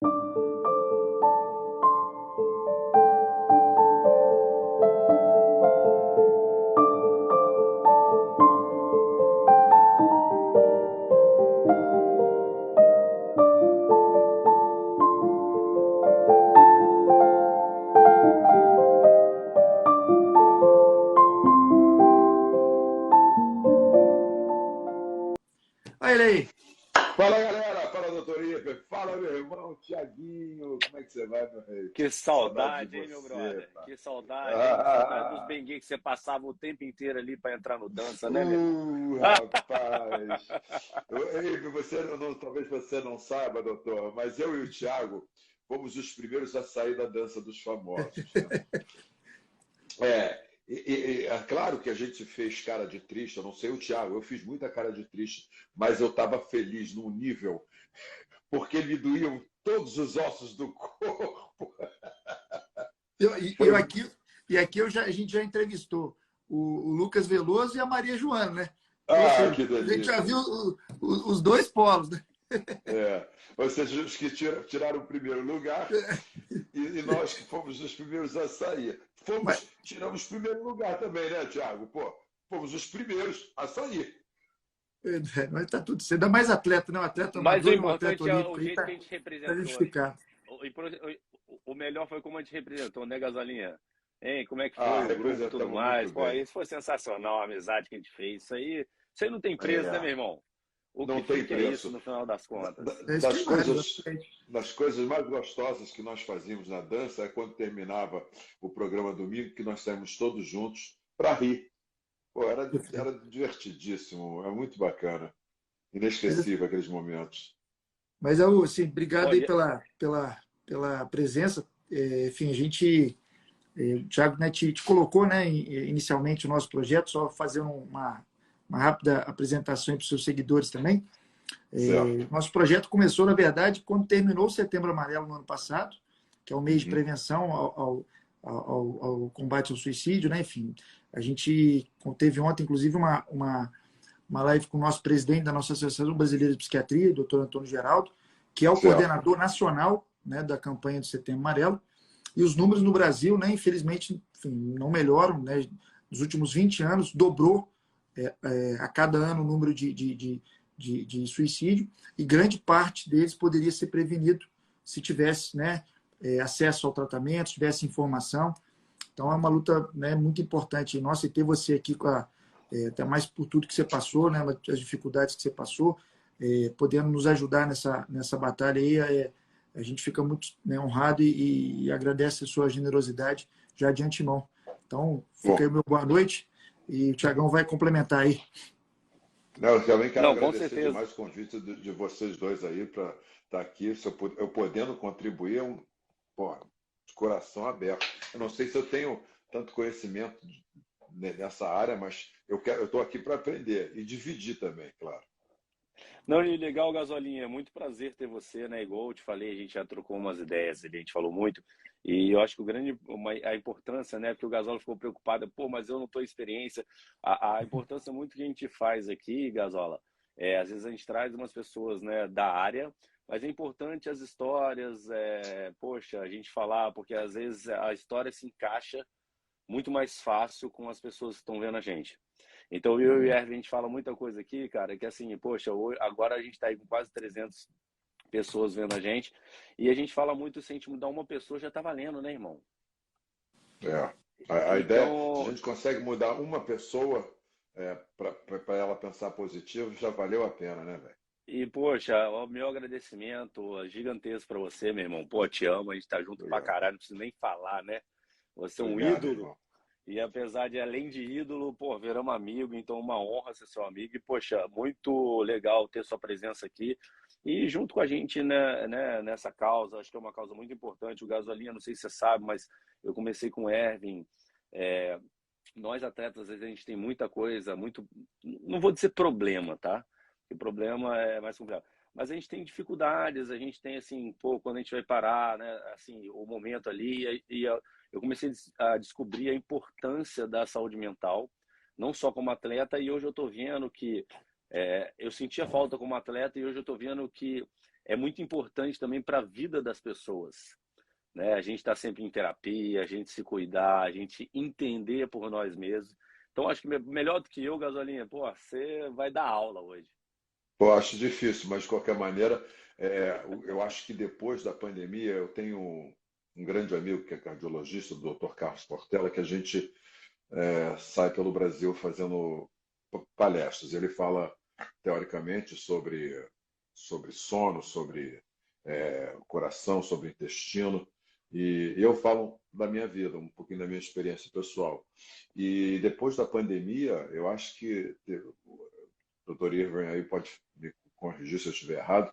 Olha ele aí. Fala galera, fala doutor Iber, fala meu irmão Tiaguinho, como é que você vai, meu rei? Que Saudade de saudade, hein, meu você, brother? pá. Que saudade, hein? Saudade dos Ah, benguês que você passava o tempo inteiro ali para entrar no dança, né, meu irmão? rapaz. Iber, talvez você não saiba, doutor, mas eu e o Thiago fomos os primeiros a sair da dança dos famosos, né? É claro que a gente fez cara de triste, eu não sei o Thiago, eu fiz muita cara de triste, mas eu estava feliz num nível, porque me doíam todos os ossos do corpo. Eu, e Foi eu aqui, e aqui a gente já entrevistou o Lucas Veloso e a Maria Joana, né? Então, ou Ah, seja, que a gente já delícia. viu os dois polos, né? É. Ou seja, os que tiraram o primeiro lugar e nós que fomos os primeiros a sair. Mas, Tiramos o primeiro lugar também, né, Thiago? Pô, fomos os primeiros a sair. mas tá tudo certo. Ainda mais atleta, né? Um atleta Mas o amador e um atleta importante é o olímpico aí jeito tá, que a gente tá representou. identificado. O melhor foi como a gente representou, né, Gasolinha? Hein, como é que Ah, foi o grupo e tudo representamos muito mais? Pô, bem. isso foi sensacional, a amizade que a gente fez. Isso aí não tem preço, né, É, meu irmão? O que não tem fica é isso preço. no final das contas. É isso que Das vale, coisas, exatamente. das coisas mais gostosas que nós fazíamos na dança é quando terminava o programa domingo, que nós saímos todos juntos para rir. Pô, era divertidíssimo, é muito bacana. Mas, Inesquecível aqueles momentos. mas eu, assim, obrigado Pô, aí pela presença. Enfim, a gente, o Thiago, né, te colocou, né, inicialmente o nosso projeto, só fazer uma rápida apresentação para os seus seguidores também. Certo. Nosso projeto começou, na verdade, quando terminou o Setembro Amarelo no ano passado, que é o mês de Uhum. prevenção ao combate ao suicídio, né? Enfim, a gente teve ontem, inclusive, uma live com o nosso presidente da nossa Associação Brasileira de Psiquiatria, o doutor Antônio Geraldo, que é o Certo. coordenador nacional, né, da campanha do Setembro Amarelo. E os números no Brasil, né, infelizmente, enfim, não melhoram. Né? Nos últimos 20 anos, dobrou a cada ano o número de suicídio, e grande parte deles poderia ser prevenido se tivesse, né, acesso ao tratamento, se tivesse informação. Então, é uma luta, né, muito importante nossa, e ter você aqui até mais por tudo que você passou, né, as dificuldades que você passou, podendo nos ajudar nessa batalha aí, a gente fica muito, né, honrado e agradece a sua generosidade já de antemão. Então, fica aí Bom, o meu boa noite, e o Tiagão vai complementar aí. não, eu também quero não, com agradecer certeza. demais o convite de vocês dois aí para estar aqui. Se eu podendo contribuir, pô, de coração aberto. Eu não sei se eu tenho tanto conhecimento nessa área, mas eu estou aqui para aprender e dividir também, claro. Não, e legal, Gasolinha, é muito prazer ter você, né? Igual eu te falei, a gente já trocou umas ideias ali, a gente falou muito. E eu acho que a importância, né? Porque o Gasola ficou preocupado, pô, mas eu não tô em experiência. A importância muito que a gente faz aqui, Gasola, às vezes a gente traz umas pessoas, né, da área, mas é importante as histórias, poxa, a gente falar, porque às vezes a história se encaixa muito mais fácil com as pessoas que estão vendo a gente. Então, eu e o Uhum. Erwin, a gente fala muita coisa aqui, cara, que assim, poxa, agora a gente está aí com quase 300 pessoas vendo a gente, e a gente fala muito, se a gente mudar uma pessoa, já tá valendo, né, irmão? É. A ideia, se a Então, gente consegue mudar uma pessoa para ela pensar positivo, já valeu a pena, né, velho? poxa, o meu agradecimento gigantesco para você, meu irmão. Pô, te amo, a gente tá junto pra Obrigado. caralho, não preciso nem falar, né? Você é um Obrigado, ídolo. irmão. E apesar de, além de ídolo, pô, viramos amigo, então uma honra ser seu amigo. E, poxa, muito legal ter sua presença aqui. E junto com a gente, né, nessa causa, acho que é uma causa muito importante. O Gasolina, não sei se você sabe, mas eu comecei com o Erwin. É, nós atletas, às vezes, a gente tem muita coisa, muito. Não vou dizer problema, tá? Porque problema é mais complicado. Mas a gente tem dificuldades, a gente tem, assim, pô, quando a gente vai parar, né, assim, o momento ali, eu comecei a descobrir a importância da saúde mental, não só como atleta, e hoje eu estou vendo que eu sentia falta como atleta, e hoje eu estou vendo que é muito importante também para a vida das pessoas, né? A gente está sempre em terapia, a gente se cuidar, a gente entender por nós mesmos. Então, acho que melhor do que eu, Gasolinha, pô, você vai dar aula hoje. Eu acho difícil, mas de qualquer maneira, eu acho que depois da pandemia, eu tenho um grande amigo que é cardiologista, o Dr. Carlos Portela, que a gente sai pelo Brasil fazendo palestras. Ele fala, teoricamente, sobre sono, sobre coração, sobre intestino, e eu falo da minha vida, um pouquinho da minha experiência pessoal. E depois da pandemia, eu acho que o Dr. Irving aí pode me corrigir se eu estiver errado,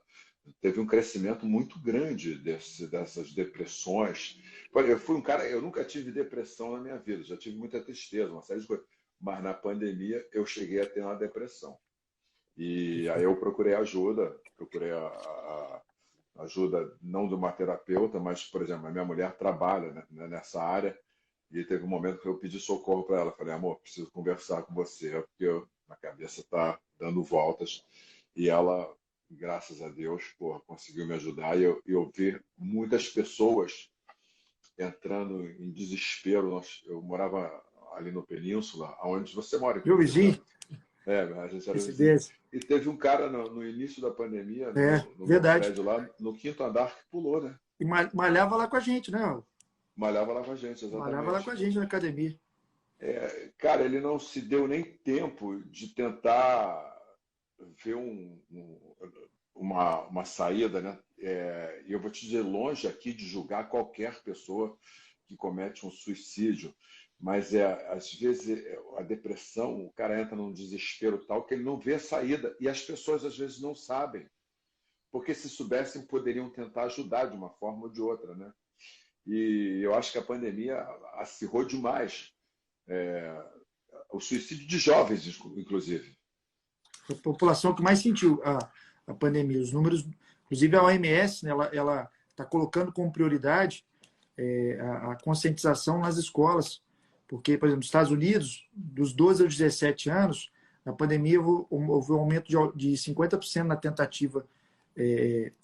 teve um crescimento muito grande dessas depressões. Eu fui um cara, eu nunca tive depressão na minha vida, já tive muita tristeza, uma série de coisas. Mas na pandemia eu cheguei a ter uma depressão. E aí eu procurei ajuda, procurei a ajuda não de uma terapeuta, mas, por exemplo, a minha mulher trabalha, né, nessa área, e teve um momento que eu pedi socorro para ela. Falei, amor, preciso conversar com você, porque a cabeça está dando voltas. E ela, graças a Deus, porra, conseguiu me ajudar. E eu vi muitas pessoas entrando em desespero. Eu morava ali no Península, onde você mora, Meu inclusive, né? vizinho, A gente era esse vizinho. desse. E teve um cara no início da pandemia, no meu Verdade. prédio lá, no quinto andar, que pulou, né? E malhava lá com a gente, né? Malhava lá com a gente, Malhava lá com a exatamente. gente na academia. Cara, ele não se deu nem tempo de tentar ver uma saída, né? E eu vou te dizer, longe aqui de julgar qualquer pessoa que comete um suicídio, mas às vezes a depressão, o cara entra num desespero tal que ele não vê a saída, e as pessoas às vezes não sabem, porque se soubessem poderiam tentar ajudar de uma forma ou de outra, né? E eu acho que a pandemia acirrou demais o suicídio de jovens, inclusive. Foi a população que mais sentiu a pandemia. Os números, inclusive a OMS, né, ela está colocando como prioridade a conscientização nas escolas. Porque, por exemplo, nos Estados Unidos, dos 12 aos 17 anos, na pandemia houve um aumento de 50% na tentativa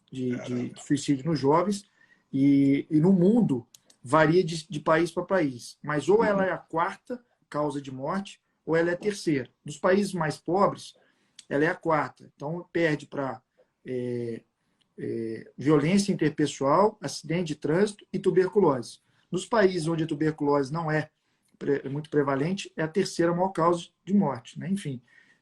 de suicídio nos jovens. E no mundo, varia de país para país. Mas ou ela é a quarta causa de morte, ou ela é a terceira. Nos países mais pobres, ela é a quarta. Então, perde para violência interpessoal, acidente de trânsito e tuberculose. Nos países onde a tuberculose não é muito prevalente, é a terceira maior causa de morte, né? Enfim,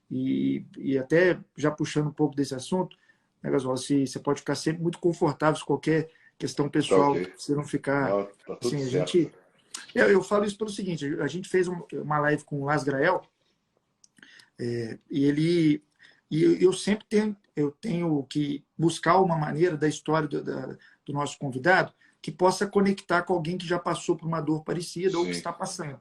e até já puxando um pouco desse assunto, né, Gasol, você pode ficar sempre muito confortável com qualquer questão pessoal, Tá, ok. você não ficar... Não, tá tudo assim, certo. Eu falo isso pelo seguinte, a gente fez uma live com o Las Grael, e eu sempre tenho que buscar uma maneira da história do nosso convidado que possa conectar com alguém que já passou por uma dor parecida. Sim. Ou que está passando.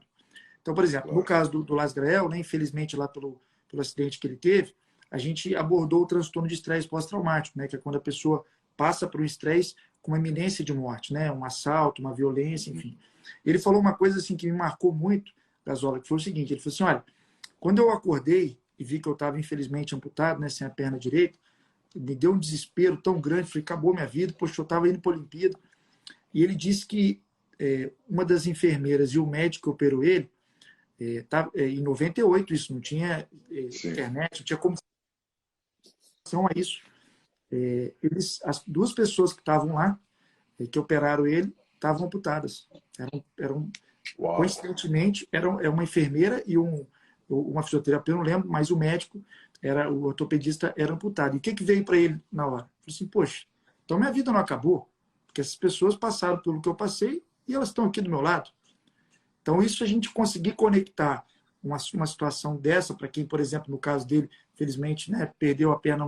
Então, por exemplo, claro. No caso do Las Grael, né, infelizmente lá pelo acidente que ele teve, a gente abordou o transtorno de estresse pós-traumático, né, que é quando a pessoa passa por um estresse com uma iminência de morte, né, um assalto, uma violência, enfim. Ele falou uma coisa assim que me marcou muito, Gasola, que foi o seguinte, ele falou assim, olha, quando eu acordei e vi que eu estava infelizmente amputado, né, sem a perna direita, me deu um desespero tão grande, falei, acabou minha vida, poxa, eu estava indo para a Olimpíada. E ele disse que uma das enfermeiras e o médico que operou ele, em 98, isso, não tinha internet, não tinha como a isso. As duas pessoas que estavam lá, que operaram ele, estavam amputadas. Coincidentemente, era uma enfermeira e uma fisioterapeuta, eu não lembro, mas o médico, o ortopedista, era amputado. E o que veio para ele na hora? Ele falou assim, poxa, então minha vida não acabou, porque essas pessoas passaram pelo que eu passei e elas estão aqui do meu lado. Então, isso a gente conseguir conectar uma situação dessa, para quem, por exemplo, no caso dele, felizmente, né, perdeu a perna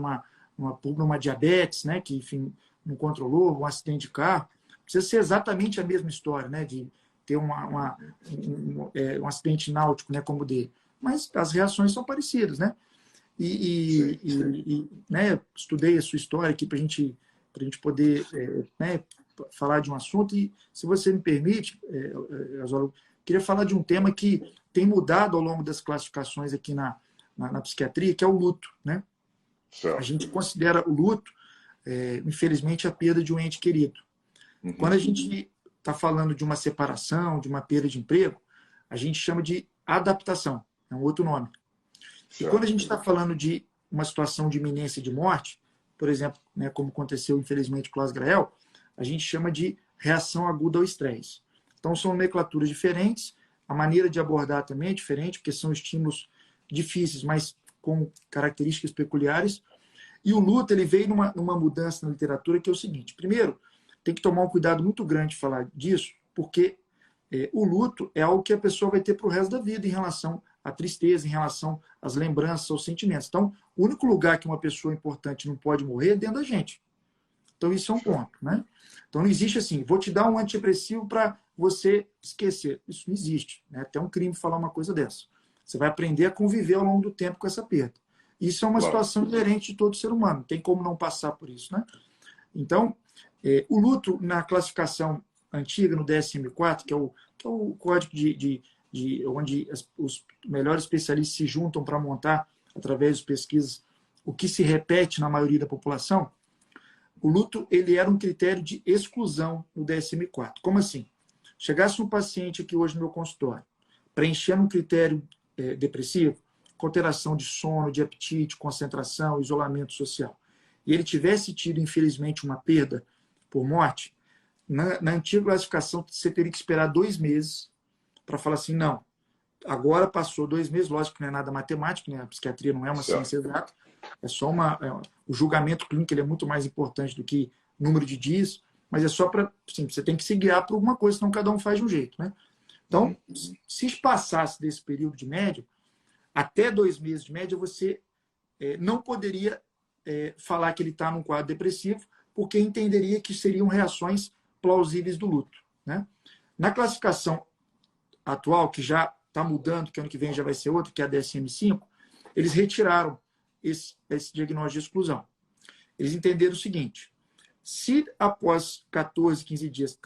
numa diabetes, né, que, enfim, não controlou, um acidente de carro, precisa ser exatamente a mesma história, né, de ter um acidente náutico, né, como o dele. Mas as reações são parecidas, né? Né, estudei a sua história aqui para a gente poder né, falar de um assunto. E, se você me permite, Gasol, queria falar de um tema que tem mudado ao longo das classificações aqui na psiquiatria, que é o luto, né? A gente considera o luto infelizmente, a perda de um ente querido. Quando a gente está falando de uma separação, de uma perda de emprego, a gente chama de adaptação, é um outro nome. E quando a gente está falando de uma situação de iminência de morte, por exemplo, né, como aconteceu, infelizmente, com o Asgrael, a gente chama de reação aguda ao estresse. Então, são nomenclaturas diferentes, a maneira de abordar também é diferente, porque são estímulos difíceis, mas com características peculiares. E o luto ele veio numa mudança na literatura que é o seguinte. Primeiro, tem que tomar um cuidado muito grande de falar disso, porque o luto é algo que a pessoa vai ter para o resto da vida em relação à tristeza, em relação às lembranças, aos sentimentos. Então, o único lugar que uma pessoa importante não pode morrer é dentro da gente. Então, isso é um ponto, né? Então, não existe assim, vou te dar um antidepressivo para você esquecer. Isso não existe. Né? Até um crime falar uma coisa dessa. Você vai aprender a conviver ao longo do tempo com essa perda. Isso é uma situação inerente de todo ser humano. Não tem como não passar por isso, né? Então, o luto, na classificação antiga, no DSM-4, que é o código onde os melhores especialistas se juntam para montar, através de pesquisas, o que se repete na maioria da população, o luto ele era um critério de exclusão no DSM-4. Como assim? Chegasse um paciente aqui hoje no meu consultório, preenchendo um critério depressivo, com alteração de sono, de apetite, concentração, isolamento social, e ele tivesse tido, infelizmente, uma perda por morte, na antiga classificação você teria que esperar 2 meses para falar assim, não, agora passou 2 meses, lógico que não é nada matemático, né? A psiquiatria não é uma ciência exata, é só o julgamento clínico ele é muito mais importante do que número de dias, mas é só para, assim, você tem que se guiar por alguma coisa, senão cada um faz de um jeito, né? Então, se passasse desse período de média, até 2 meses de média, você não poderia falar que ele está num quadro depressivo, porque entenderia que seriam reações plausíveis do luto, né? Na classificação atual, que já está mudando, que ano que vem já vai ser outro, que é a DSM-5, eles retiraram esse diagnóstico de exclusão. Eles entenderam o seguinte, se após 14, 15 dias,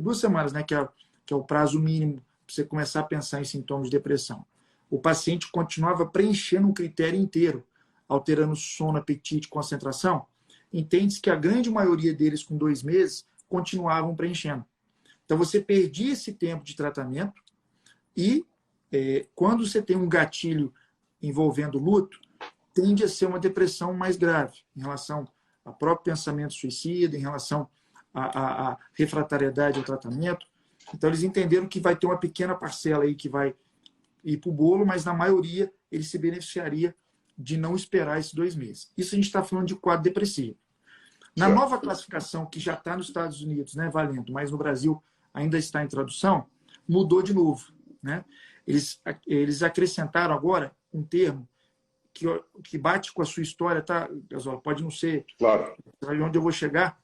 2 semanas, né, que é o prazo mínimo para você começar a pensar em sintomas de depressão, o paciente continuava preenchendo um critério inteiro, alterando sono, apetite, concentração, entende-se que a grande maioria deles, com 2 meses, continuavam preenchendo. Então, você perdia esse tempo de tratamento e, quando você tem um gatilho envolvendo luto, tende a ser uma depressão mais grave, em relação ao próprio pensamento suicida, em relação à refratariedade ao tratamento. Então, eles entenderam que vai ter uma pequena parcela aí que vai ir para o bolo, mas, na maioria, ele se beneficiaria de não esperar esses 2 meses. Isso a gente está falando de quadro depressivo. Na nova classificação, que já está nos Estados Unidos, né, valendo, mas no Brasil ainda está em tradução, mudou de novo, né? Eles acrescentaram agora um termo que bate com a sua história, tá, Gasola? Pode não ser onde eu vou chegar,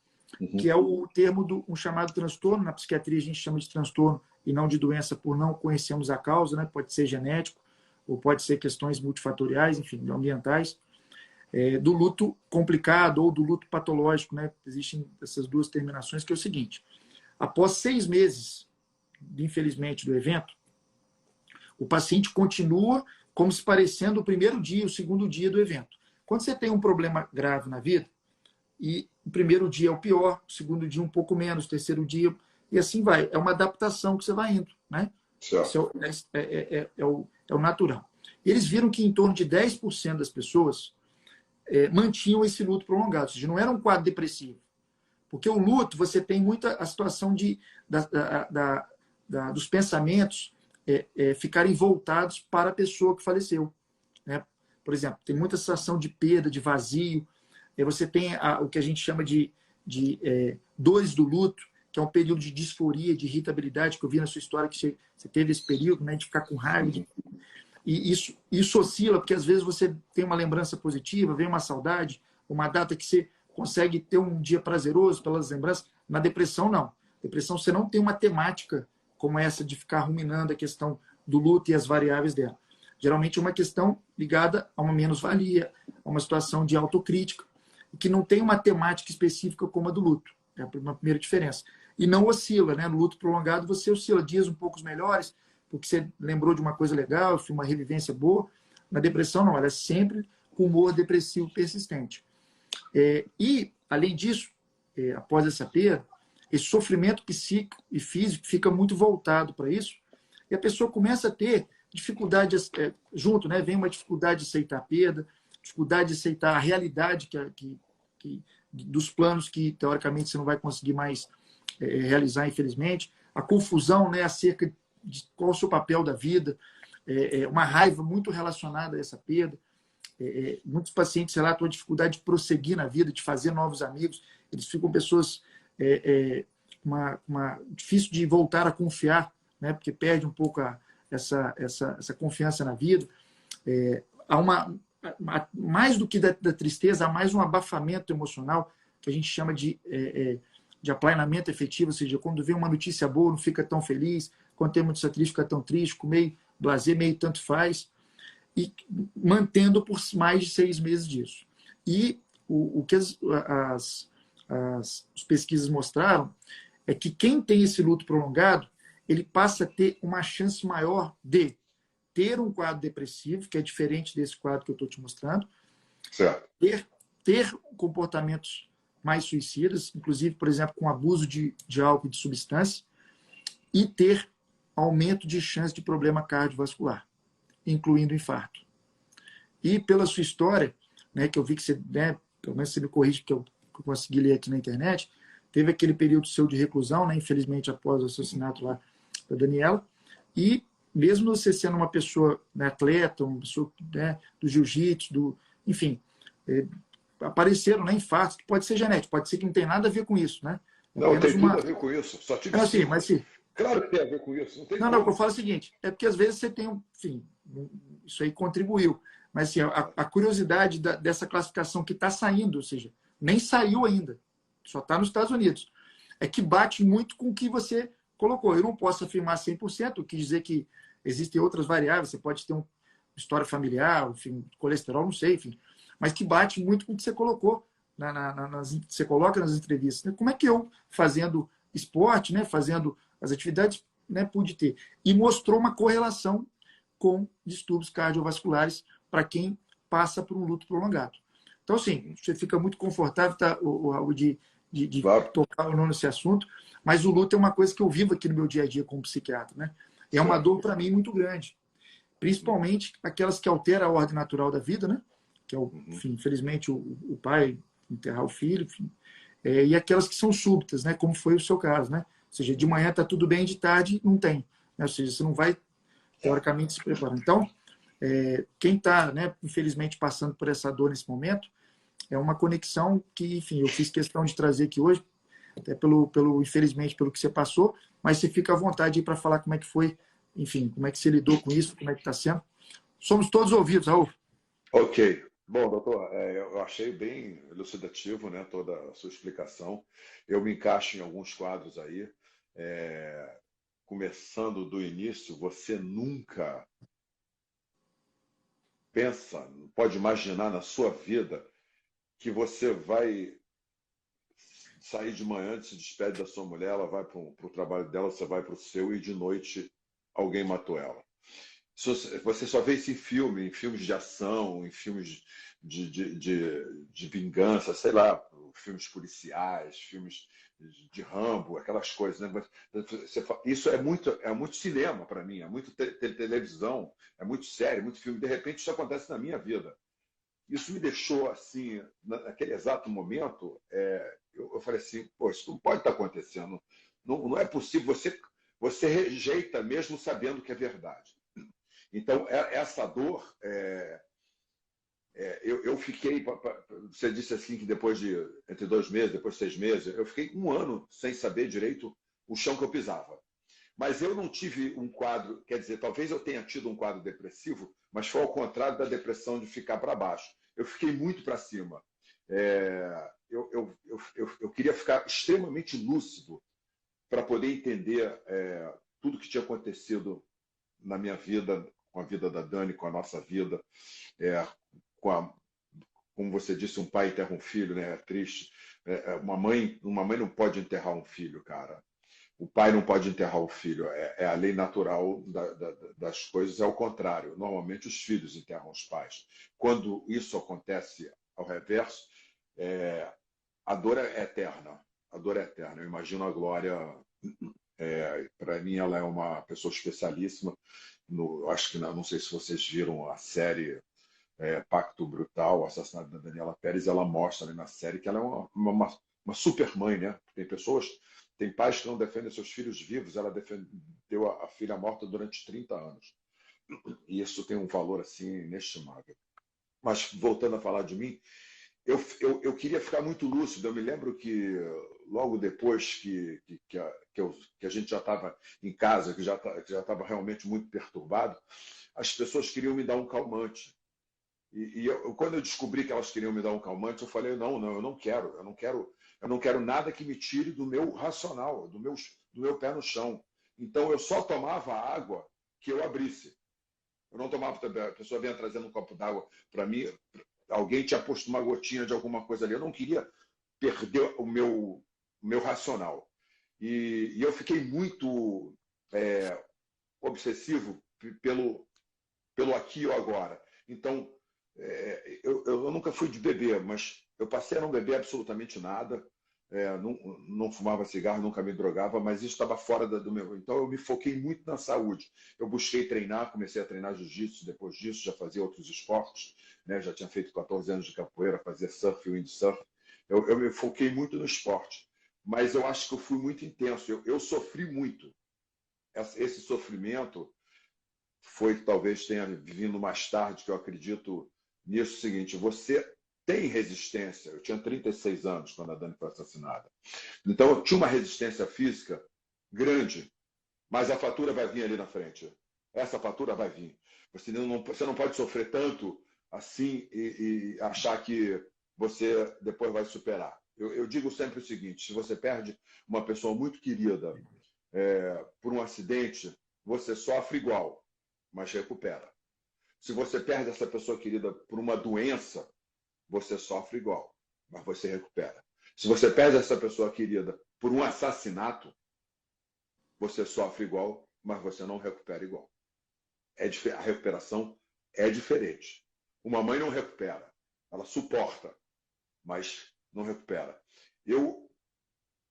que é o termo um chamado transtorno. Na psiquiatria a gente chama de transtorno e não de doença por não conhecermos a causa, né? Pode ser genético, ou pode ser questões multifatoriais, enfim, ambientais. Do luto complicado ou do luto patológico, né? Existem essas 2 terminações, que é o seguinte, após 6 meses, infelizmente, do evento, o paciente continua como se parecendo o primeiro dia, o segundo dia do evento. Quando você tem um problema grave na vida, e o primeiro dia é o pior, o segundo dia um pouco menos, o terceiro dia, e assim vai. É uma adaptação que você vai indo, né? Isso é o natural. E eles viram que em torno de 10% das pessoas mantinham esse luto prolongado, ou seja, não era um quadro depressivo. Porque o luto, você tem muita a situação dos pensamentos ficarem voltados para a pessoa que faleceu, né? Por exemplo, tem muita sensação de perda, de vazio. Você tem o que a gente chama de dores do luto, que é um período de disforia, de irritabilidade, que eu vi na sua história que você teve esse período, né, de ficar com raiva. E isso oscila, porque às vezes você tem uma lembrança positiva, vem uma saudade, uma data que você consegue ter um dia prazeroso pelas lembranças. Na depressão, não. Depressão, você não tem uma temática como essa de ficar ruminando a questão do luto e as variáveis dela. Geralmente é uma questão ligada a uma menos-valia, a uma situação de autocrítica, que não tem uma temática específica como a do luto. É a primeira diferença. E não oscila, né? No luto prolongado você oscila dias um pouco melhores, porque você lembrou de uma coisa legal, uma revivência boa. Na depressão, não. Ela é sempre com humor depressivo persistente. E além disso, após essa perda, esse sofrimento psíquico e físico fica muito voltado para isso, e a pessoa começa a ter dificuldade, junto, né, vem uma dificuldade de aceitar a perda, dificuldade de aceitar a realidade dos planos que, teoricamente, você não vai conseguir mais realizar, infelizmente, a confusão, né, acerca de qual é o seu papel da vida, uma raiva muito relacionada a essa perda. Muitos pacientes relatam a dificuldade de prosseguir na vida, de fazer novos amigos, eles ficam pessoas difícil de voltar a confiar, né, porque perde um pouco essa confiança na vida. Há mais do que da tristeza, há mais um abafamento emocional, que a gente chama de aplainamento efetivo, ou seja, quando vem uma notícia boa, não fica tão feliz, quando tem uma notícia triste, fica tão triste, meio blasé, meio tanto faz, e mantendo por mais de 6 meses disso. E o que as pesquisas mostraram é que quem tem esse luto prolongado, ele passa a ter uma chance maior de ter um quadro depressivo, que é diferente desse quadro que eu estou te mostrando, certo. ter comportamentos mais suicidas, inclusive, por exemplo, com abuso de álcool e de substância, e ter aumento de chance de problema cardiovascular, incluindo infarto. E pela sua história, né, que eu vi que você, né, pelo menos você me corrige, que eu consegui ler aqui na internet, teve aquele período seu de reclusão, né, infelizmente após o assassinato lá da Daniela, e mesmo você sendo uma pessoa, né, atleta, uma pessoa, né, do jiu-jitsu, enfim, apareceram, né, infartos, que pode ser genético, pode ser que não tem nada a ver com isso, né? Não, tem tudo a ver com isso. Só tive sim, mas sim. Claro que tem a ver com isso. Não, tem não, o que eu falo é o seguinte, é porque às vezes você tem enfim, isso aí contribuiu, mas assim, a curiosidade dessa classificação que está saindo, ou seja, nem saiu ainda, só está nos Estados Unidos, é que bate muito com o que você colocou. Eu não posso afirmar 100%, eu quis dizer que existem outras variáveis, você pode ter uma história familiar, enfim, colesterol, não sei, enfim, mas que bate muito com o que você colocou, você coloca nas entrevistas. Né? Como é que eu, fazendo esporte, né, fazendo as atividades, né, pude ter? E mostrou uma correlação com distúrbios cardiovasculares para quem passa por um luto prolongado. Então, assim, você fica muito confortável, tá, de claro, tocar ou não nesse assunto, mas o luto é uma coisa que eu vivo aqui no meu dia a dia como psiquiatra. Né? É uma dor, para mim, muito grande. Principalmente aquelas que alteram a ordem natural da vida, né? Que é, enfim, infelizmente, o pai enterrar o filho, enfim. E aquelas que são súbitas, né? Como foi o seu caso, né? Ou seja, de manhã está tudo bem, de tarde não tem. Né? Ou seja, você não vai, teoricamente, se preparando. Então, quem está, né, infelizmente, passando por essa dor nesse momento, é uma conexão que, enfim, eu fiz questão de trazer aqui hoje, até infelizmente, pelo que você passou, mas você fica à vontade para falar como é que foi, enfim, como é que você lidou com isso, como é que está sendo. Somos todos ouvidos, Raul. Ok. Bom, doutor, eu achei bem elucidativo, né, toda a sua explicação. Eu me encaixo em alguns quadros aí. Começando do início, você nunca pensa, pode imaginar na sua vida que você vai sair de manhã, se despede da sua mulher, ela vai para o trabalho dela, você vai para o seu e de noite alguém matou ela. Você só vê isso em filmes de ação, em filmes de vingança, sei lá, filmes policiais, filmes de Rambo, aquelas coisas. Né? Isso é muito cinema para mim, é muito televisão, é muito série, muito filme. De repente isso acontece na minha vida. Isso me deixou assim, naquele exato momento, eu falei assim, pô, isso não pode estar acontecendo. Não é possível, você rejeita mesmo sabendo que é verdade. Então, essa dor, eu fiquei, você disse assim que depois entre 2 meses, depois de 6 meses, eu fiquei 1 ano sem saber direito o chão que eu pisava. Mas eu não tive um quadro, quer dizer, talvez eu tenha tido um quadro depressivo, mas foi ao contrário da depressão de ficar para baixo. Eu fiquei muito para cima. Eu queria ficar extremamente lúcido para poder entender tudo que tinha acontecido na minha vida, com a vida da Dani, com a nossa vida, como você disse, um pai enterra um filho, né? É triste. Uma mãe não pode enterrar um filho, cara. O pai não pode enterrar o filho. É a lei natural das coisas, é o contrário. Normalmente os filhos enterram os pais. Quando isso acontece ao reverso, a dor é eterna. A dor é eterna. Eu imagino a Glória, para mim, ela é uma pessoa especialíssima. Acho que não sei se vocês viram a série Pacto Brutal, o assassinato da Daniela Pérez. Ela mostra ali na série que ela é uma super mãe, né? Tem pais que não defendem seus filhos vivos. Ela defendeu a filha morta durante 30 anos. E isso tem um valor assim inestimável. Mas voltando a falar de mim, eu queria ficar muito lúcido. Eu me lembro que logo depois que a gente já estava em casa, que já estava realmente muito perturbado, as pessoas queriam me dar um calmante. E quando eu descobri que elas queriam me dar um calmante, eu falei, não, eu não quero. Eu não quero nada que me tire do meu racional, do meu pé no chão. Então eu só tomava a água que eu abrisse. Eu não tomava, a pessoa vinha trazendo um copo d'água para mim, alguém tinha posto uma gotinha de alguma coisa ali. Eu não queria perder o meu racional. E eu fiquei muito obsessivo pelo aqui e agora. Então, eu nunca fui de beber, mas eu passei a não beber absolutamente nada. Não fumava cigarro, nunca me drogava, mas isso estava fora do meu. Então eu me foquei muito na saúde. Eu busquei treinar, comecei a treinar jiu-jitsu, depois disso já fazia outros esportes, né? Já tinha feito 14 anos de capoeira, fazia surf, windsurf. Eu me foquei muito no esporte, mas eu acho que eu fui muito intenso. Eu sofri muito. Esse sofrimento talvez tenha vindo mais tarde, que eu acredito nisso. Seguinte, você tem resistência. Eu tinha 36 anos quando a Dani foi assassinada. Então, eu tinha uma resistência física grande, mas a fatura vai vir ali na frente. Essa fatura vai vir. Você não pode sofrer tanto assim e achar que você depois vai superar. Eu digo sempre o seguinte, se você perde uma pessoa muito querida por um acidente, você sofre igual, mas recupera. Se você perde essa pessoa querida por uma doença, você sofre igual, mas você recupera. Se você perde essa pessoa querida por um assassinato, você sofre igual, mas você não recupera igual. A recuperação é diferente. Uma mãe não recupera, ela suporta, mas não recupera. Eu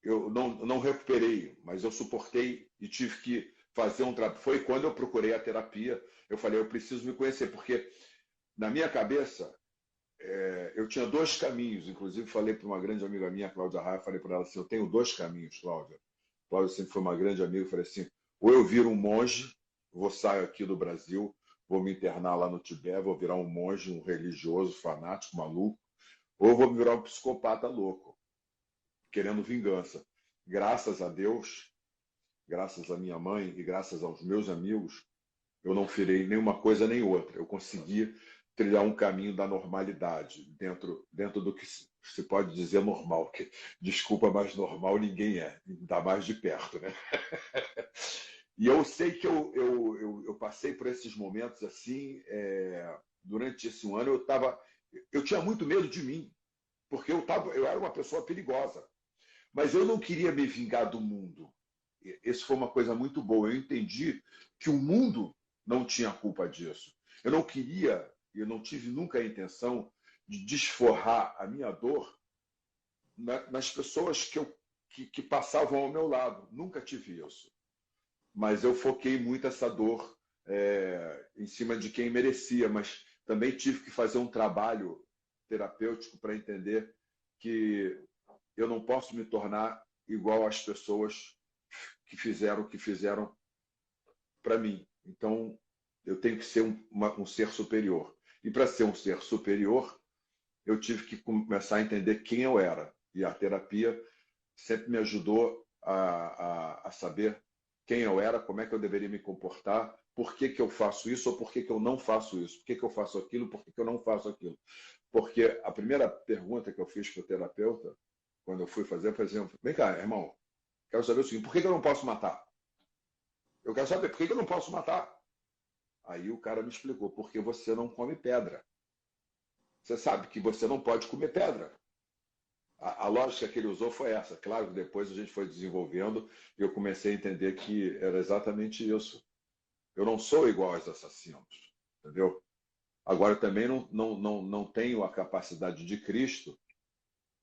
não recuperei, mas eu suportei e tive que fazer um trabalho. Foi quando eu procurei a terapia. Eu falei, eu preciso me conhecer, porque na minha cabeça eu tinha dois caminhos. Inclusive falei para uma grande amiga minha, Cláudia Raia, falei para ela assim, eu tenho dois caminhos, Cláudia. Cláudia sempre foi uma grande amiga. Eu falei assim, ou eu viro um monge, vou sair aqui do Brasil, vou me internar lá no Tibete, vou virar um monge, um religioso, fanático, maluco, ou eu vou virar um psicopata louco, querendo vingança. Graças a Deus, graças à minha mãe e graças aos meus amigos, eu não virei nenhuma coisa nem outra. Eu consegui trilhar um caminho da normalidade, dentro do que se pode dizer normal, que, desculpa, mas normal ninguém é, ainda mais de perto, né? E eu sei que eu passei por esses momentos assim, durante esse ano eu tinha muito medo de mim, porque eu era uma pessoa perigosa, mas eu não queria me vingar do mundo. Isso foi uma coisa muito boa. Eu entendi que o mundo não tinha culpa disso. Eu não queria, eu não tive nunca a intenção de desforrar a minha dor nas pessoas que passavam ao meu lado. Nunca tive isso. Mas eu foquei muito essa dor em cima de quem merecia. Mas também tive que fazer um trabalho terapêutico para entender que eu não posso me tornar igual às pessoas que fizeram o que fizeram para mim. Então, eu tenho que ser um ser superior. E para ser um ser superior, eu tive que começar a entender quem eu era. E a terapia sempre me ajudou a saber quem eu era, como é que eu deveria me comportar, por que eu faço isso ou por que eu não faço isso, por que eu faço aquilo, por que eu não faço aquilo. Porque a primeira pergunta que eu fiz para o terapeuta, quando eu fui fazer, foi assim, vem cá, irmão, quero saber o seguinte, por que eu não posso matar? Eu quero saber, por que eu não posso matar? Aí o cara me explicou, porque você não come pedra. Você sabe que você não pode comer pedra. A lógica que ele usou foi essa. Claro que depois a gente foi desenvolvendo e eu comecei a entender que era exatamente isso. Eu não sou igual aos assassinos, entendeu? Agora, eu também não tenho a capacidade de Cristo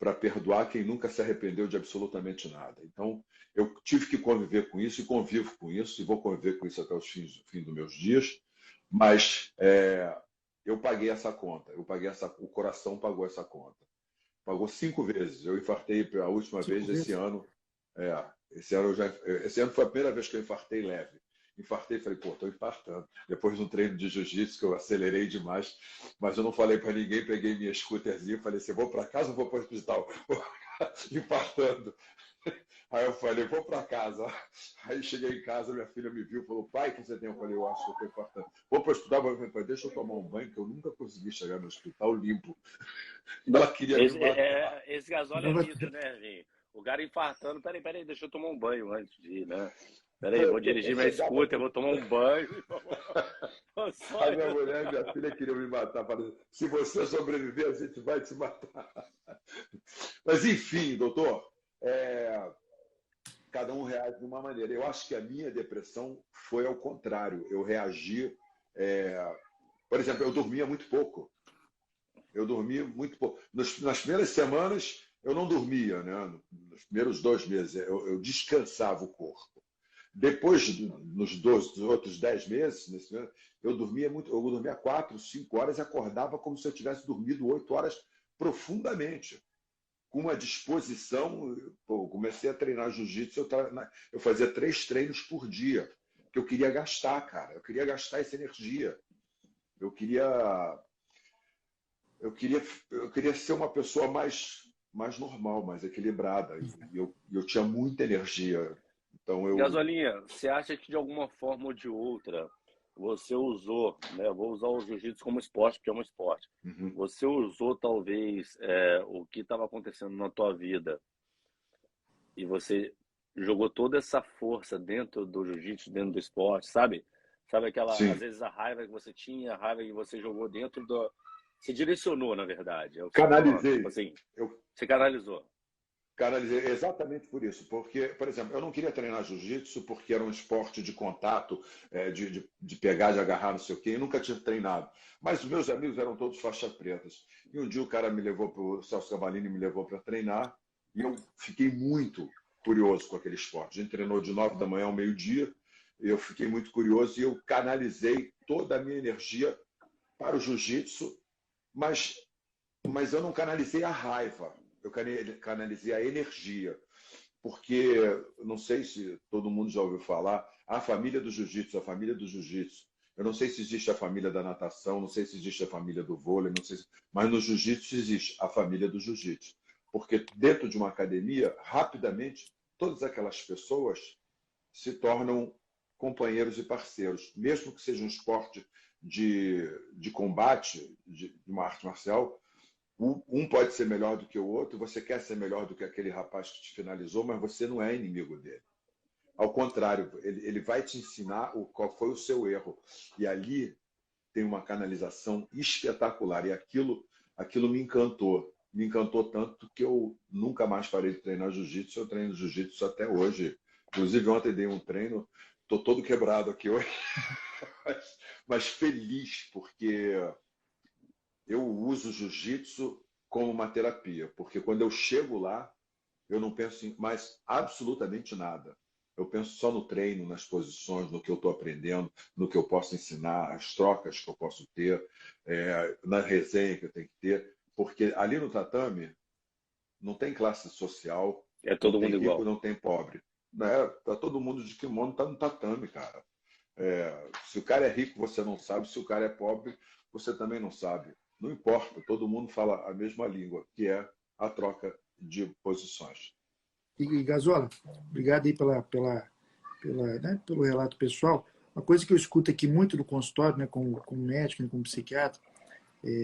para perdoar quem nunca se arrependeu de absolutamente nada. Então, eu tive que conviver com isso e convivo com isso e vou conviver com isso até o fim dos meus dias. Mas eu paguei essa conta. O coração pagou essa conta. Pagou 5 vezes. Eu infartei a última vez esse ano. Esse ano foi a primeira vez que eu infartei leve. Infartei e falei, pô, estou infartando. Depois de um treino de jiu-jitsu que eu acelerei demais, mas eu não falei para ninguém, peguei minha scooterzinha e falei assim, vou para casa ou vou para o hospital? Infartando. Aí eu falei, vou para casa. Aí cheguei em casa, minha filha me viu, falou, pai, o que você tem? Eu falei, eu acho que eu estou infartando. Vou para o hospital, eu falei, deixa eu tomar um banho, que eu nunca consegui chegar no hospital limpo. Ela queria me matar. Esse gasóleo é mito, né, gente? O cara infartando, peraí, deixa eu tomar um banho antes de ir, né? Peraí, vou dirigir minha scooter, vou tomar um banho. A minha mulher e minha filha queriam me matar. Falando, se você sobreviver, a gente vai te matar. Mas, enfim, doutor, cada um reage de uma maneira. Eu acho que a minha depressão foi ao contrário. Eu reagi... Por exemplo, eu dormia muito pouco. Nas primeiras semanas, eu não dormia, né? Nos primeiros 2 meses, eu descansava o corpo. Depois, nos outros 10 meses, eu dormia 4, 5 horas e acordava como se eu tivesse dormido 8 horas profundamente, com uma disposição. Pô, comecei a treinar jiu-jitsu, eu fazia 3 treinos por dia, que eu queria gastar, cara. Eu queria gastar essa energia. Eu queria ser uma pessoa mais normal, mais equilibrada. E eu tinha muita energia. Então Gasolinha, você acha que de alguma forma ou de outra você usou, né? Eu vou usar o jiu-jitsu como esporte, porque é um esporte. Uhum. Você usou talvez o que estava acontecendo na tua vida e você jogou toda essa força dentro do jiu-jitsu, dentro do esporte, sabe? Sabe aquela, Sim. às vezes a raiva que você tinha, a raiva que você jogou dentro do... Você direcionou, na verdade. É o que Canalizei. tipo assim, você canalizou. Canalizei exatamente por isso. Porque, por exemplo, eu não queria treinar jiu-jitsu porque era um esporte de contato, de pegar, de agarrar, não sei o quê. Eu nunca tinha treinado. Mas os meus amigos eram todos faixas pretas. E um dia o cara me levou para o Celso Cavalini, me levou para treinar. E eu fiquei muito curioso com aquele esporte. A gente treinou de 9 da manhã ao meio-dia. Eu fiquei muito curioso e eu canalizei toda a minha energia para o jiu-jitsu, mas eu não canalizei a raiva, eu canalizei a energia, porque não sei se todo mundo já ouviu falar, a família do jiu-jitsu, a família do jiu-jitsu. Eu não sei se existe a família da natação, não sei se existe a família do vôlei, não sei mas no jiu-jitsu existe a família do jiu-jitsu, porque dentro de uma academia, rapidamente, todas aquelas pessoas se tornam companheiros e parceiros, mesmo que seja um esporte de combate, de uma arte marcial. Um pode ser melhor do que o outro, você quer ser melhor do que aquele rapaz que te finalizou, mas você não é inimigo dele. Ao contrário, ele vai te ensinar qual foi o seu erro. E ali tem uma canalização espetacular. E aquilo me encantou. Me encantou tanto que eu nunca mais parei de treinar jiu-jitsu. Eu treino jiu-jitsu até hoje. Inclusive, ontem dei um treino, estou todo quebrado aqui hoje, mas feliz, porque eu uso o jiu-jitsu como uma terapia. Porque quando eu chego lá, eu não penso em mais absolutamente nada. Eu penso só no treino, nas posições, no que eu estou aprendendo, no que eu posso ensinar, as trocas que eu posso ter, na resenha que eu tenho que ter. Porque ali no tatame não tem classe social, É não todo tem mundo rico, igual. não tem pobre. Tá todo mundo de kimono, tá no tatame, cara. Se o cara é rico, você não sabe. Se o cara é pobre, você também não sabe. Não importa, todo mundo fala a mesma língua, que é a troca de posições. E Gasola, obrigado aí né, pelo relato pessoal. Uma coisa que eu escuto aqui muito no consultório, né, como médico, né, como psiquiatra,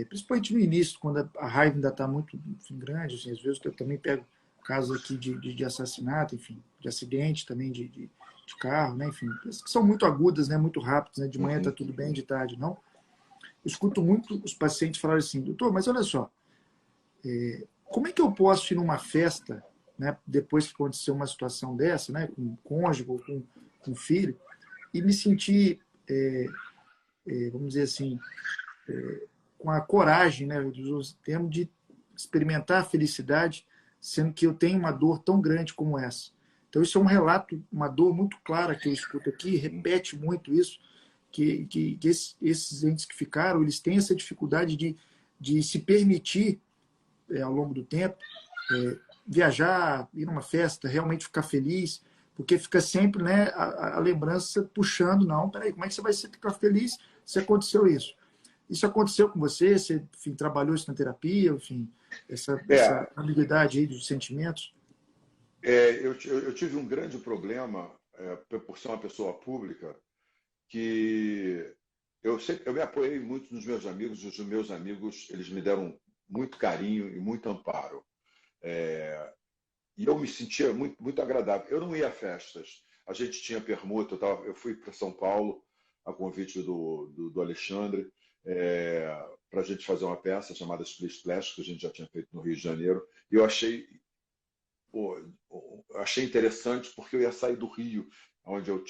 principalmente no início, quando a raiva ainda está muito, enfim, grande, assim, às vezes eu também pego casos aqui de assassinato, enfim, de acidente também de carro, né, enfim, que são muito agudas, né, muito rápidas, né, de manhã está tudo bem, de tarde não. Eu escuto muito os pacientes falarem assim, doutor, mas olha só, como é que eu posso ir numa festa, né, depois que aconteceu uma situação dessa, né, com um cônjuge ou com um filho, e me sentir, vamos dizer assim, com a coragem, né, dos termos de experimentar a felicidade, sendo que eu tenho uma dor tão grande como essa. Então, isso é um relato, uma dor muito clara que eu escuto aqui, repete muito isso, que esses entes que ficaram, eles têm essa dificuldade de se permitir, ao longo do tempo, viajar, ir numa festa, realmente ficar feliz, porque fica sempre, né, a lembrança puxando, não, peraí, como é que você vai ficar feliz se aconteceu isso? Isso aconteceu com você? Você, enfim, trabalhou isso na terapia, enfim, essa ambiguidade aí dos sentimentos? Eu tive um grande problema, por ser uma pessoa pública, que eu me apoiei muito nos meus amigos, e os meus amigos, eles me deram muito carinho e muito amparo. E eu me sentia muito, muito agradável. Eu não ia a festas. A gente tinha permuta, eu fui para São Paulo a convite do Alexandre, para a gente fazer uma peça chamada Split Splash, que a gente já tinha feito no Rio de Janeiro. E eu achei interessante porque eu ia sair do Rio, onde eu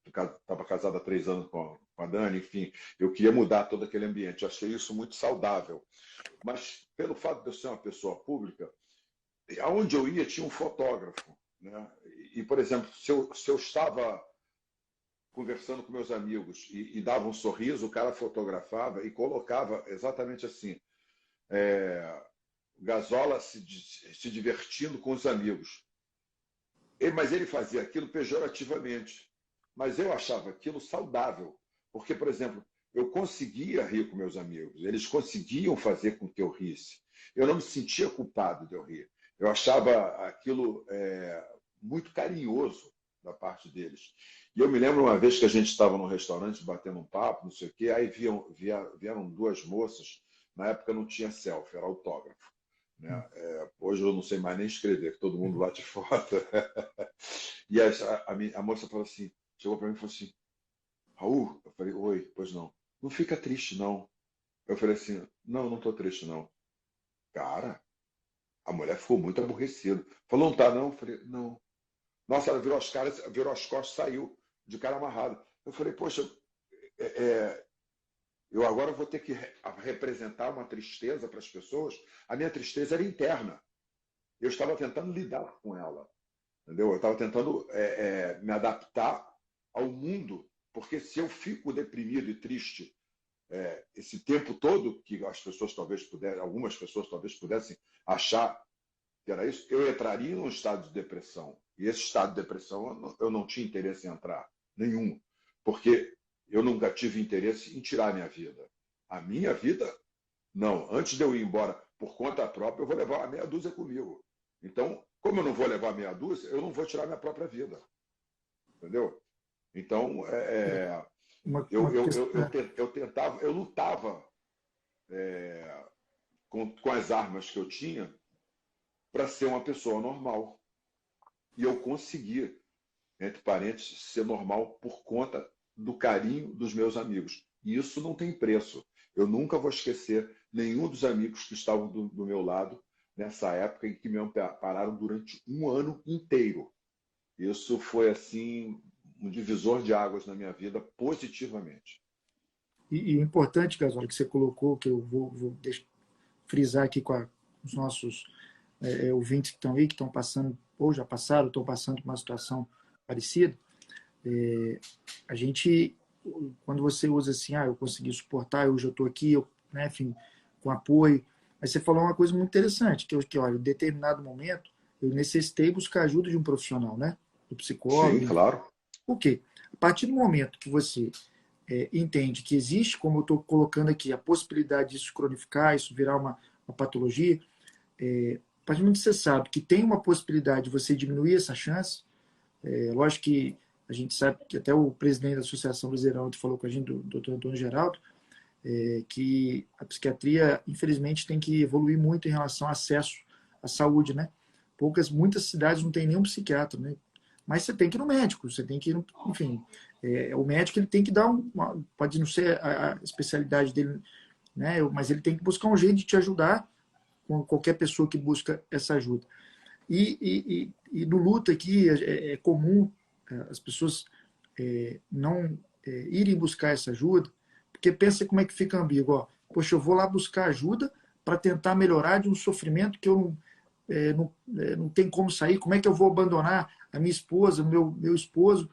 estava casado há 3 anos com a Dani, enfim, eu queria mudar todo aquele ambiente. Eu achei isso muito saudável. Mas, pelo fato de eu ser uma pessoa pública, aonde eu ia tinha um fotógrafo, né? E, por exemplo, se eu estava conversando com meus amigos e dava um sorriso, o cara fotografava e colocava exatamente assim, Gazola se divertindo com os amigos. Mas ele fazia aquilo pejorativamente. Mas eu achava aquilo saudável. Porque, por exemplo, eu conseguia rir com meus amigos. Eles conseguiam fazer com que eu risse. Eu não me sentia culpado de eu rir. Eu achava aquilo muito carinhoso da parte deles. E eu me lembro uma vez que a gente estava num restaurante batendo um papo, não sei o quê, aí vieram 2 moças. Na época não tinha selfie, era autógrafo. Né? Hoje eu não sei mais nem escrever, que todo mundo bate foto. E a moça falou assim, chegou para mim e falou assim, Raul, eu falei, oi, pois não. Não fica triste, não. Eu falei assim, não estou triste, não. Cara, a mulher ficou muito aborrecida. Falou, não tá, não? Eu falei, não. Nossa, ela virou as costas, saiu de cara amarrado. Eu falei, poxa, eu agora vou ter que representar uma tristeza para as pessoas. A minha tristeza era interna. Eu estava tentando lidar com ela. Entendeu? Eu estava tentando me adaptar ao mundo. Porque se eu fico deprimido e triste esse tempo todo, que as pessoas algumas pessoas talvez pudessem achar que era isso, eu entraria num estado de depressão. E esse estado de depressão eu não tinha interesse em entrar, nenhum. Porque eu nunca tive interesse em tirar a minha vida. A minha vida, não. Antes de eu ir embora por conta própria, eu vou levar a meia dúzia comigo. Então, como eu não vou levar a meia dúzia, eu não vou tirar a minha própria vida. Entendeu? Então, eu lutava com as armas que eu tinha para ser uma pessoa normal. E eu consegui, entre parênteses, ser normal por conta do carinho dos meus amigos. E isso não tem preço. Eu nunca vou esquecer nenhum dos amigos que estavam do meu lado nessa época em que me ampararam durante 1 ano inteiro. Isso foi, assim, um divisor de águas na minha vida, positivamente. E o importante, Gasola, que você colocou, que eu vou frisar aqui com os nossos ouvintes que estão aí, que estão passando, ou já passaram, estão passando por uma situação parecida, a gente, quando você usa assim, eu consegui suportar, hoje eu estou aqui, né, enfim, com apoio, mas você falou uma coisa muito interessante, que olha, em determinado momento, eu necessitei buscar ajuda de um profissional, né, do psicólogo. Sim, claro. Por quê? A partir do momento que você entende que existe, como eu estou colocando aqui, a possibilidade disso cronificar, isso virar uma patologia, a partir do momento que você sabe que tem uma possibilidade de você diminuir essa chance, lógico que a gente sabe que até o presidente da Associação Brasileira falou com a gente, do Dr. Antônio Geraldo, que a psiquiatria, infelizmente, tem que evoluir muito em relação ao acesso à saúde, né? Muitas cidades não tem nenhum psiquiatra, né? Mas você tem que ir no médico, você tem que ir, enfim, o médico ele tem que dar pode não ser a especialidade dele, né? Mas ele tem que buscar um jeito de te ajudar com qualquer pessoa que busca essa ajuda. E no luto aqui é comum as pessoas não irem buscar essa ajuda, porque pensa como é que fica ambíguo. Poxa, eu vou lá buscar ajuda, para tentar melhorar de um sofrimento que eu não tenho como sair? Como é que eu vou abandonar a minha esposa, meu esposo,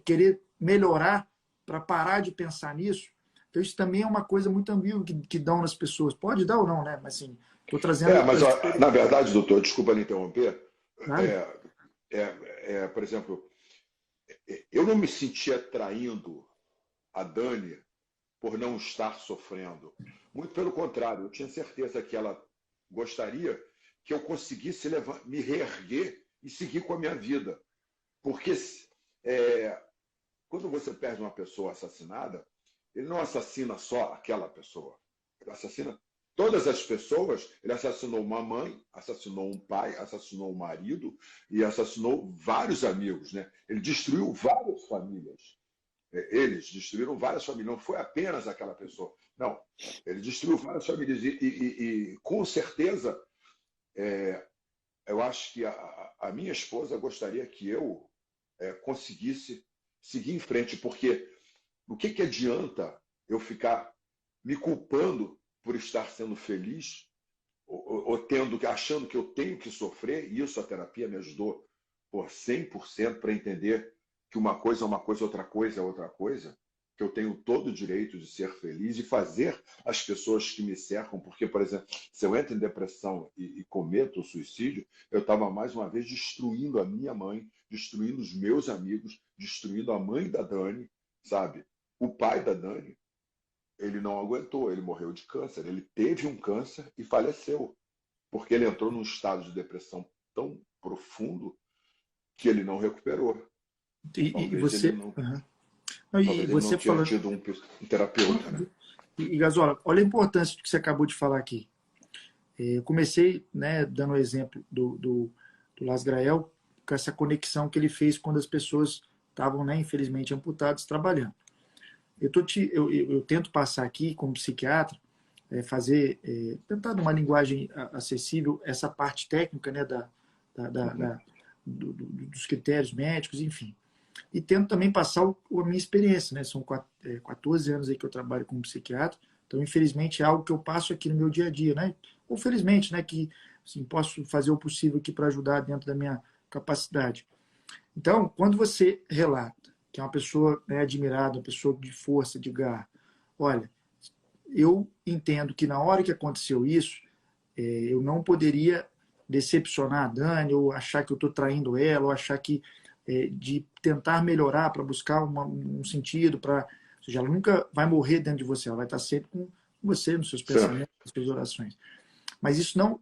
querer melhorar para parar de pensar nisso? Então, isso também é uma coisa muito ambígua que dão nas pessoas. Pode dar ou não, né? Mas, assim, estou trazendo... Mas, ó, na verdade, doutor, desculpa lhe interromper, Claro. por exemplo, eu não me sentia traindo a Dani por não estar sofrendo. Muito pelo contrário, eu tinha certeza que ela gostaria que eu conseguisse me reerguer e seguir com a minha vida. Porque quando você perde uma pessoa assassinada, ele não assassina só aquela pessoa. Ele assassina todas as pessoas. Ele assassinou uma mãe, assassinou um pai, assassinou um marido e assassinou vários amigos, né? Ele destruiu várias famílias. Eles destruíram várias famílias. Não foi apenas aquela pessoa. Não. Ele destruiu várias famílias. E com certeza, eu acho que a minha esposa gostaria que eu conseguisse seguir em frente, porque o que adianta eu ficar me culpando por estar sendo feliz ou achando que eu tenho que sofrer? E isso a terapia me ajudou por 100% para entender que uma coisa é uma coisa, outra coisa é outra coisa, que eu tenho todo o direito de ser feliz e fazer as pessoas que me cercam, porque, por exemplo, se eu entro em depressão e cometo o suicídio, eu estava mais uma vez destruindo a minha mãe, destruindo os meus amigos, destruindo a mãe da Dani, sabe? O pai da Dani, ele não aguentou, ele morreu de câncer. Ele teve um câncer e faleceu, porque ele entrou num estado de depressão tão profundo que ele não recuperou. E Talvez você... ele não, E talvez ele não você tenha falando... tido um terapeuta, né? E Gazola, olha a importância do que você acabou de falar aqui. Eu comecei, né, dando o exemplo do Las Grael, com essa conexão que ele fez quando as pessoas estavam, né, infelizmente, amputadas, trabalhando. Eu tento passar aqui, como psiquiatra, tentar numa linguagem acessível, essa parte técnica, né, dos critérios médicos, enfim. E tento também passar a minha experiência, né? São 14 anos aí que eu trabalho como psiquiatra, então, infelizmente, é algo que eu passo aqui no meu dia a dia, né? Ou felizmente, né, que assim, posso fazer o possível aqui para ajudar dentro da minha capacidade. Então, quando você relata que é uma pessoa, né, admirada, uma pessoa de força, de garra, olha, eu entendo que na hora que aconteceu isso, eu não poderia decepcionar a Dani, ou achar que eu estou traindo ela, ou achar que de tentar melhorar para buscar um sentido, ou seja, ela nunca vai morrer dentro de você, ela vai estar sempre com você, nos seus Certo. pensamentos, nas suas orações. Mas isso não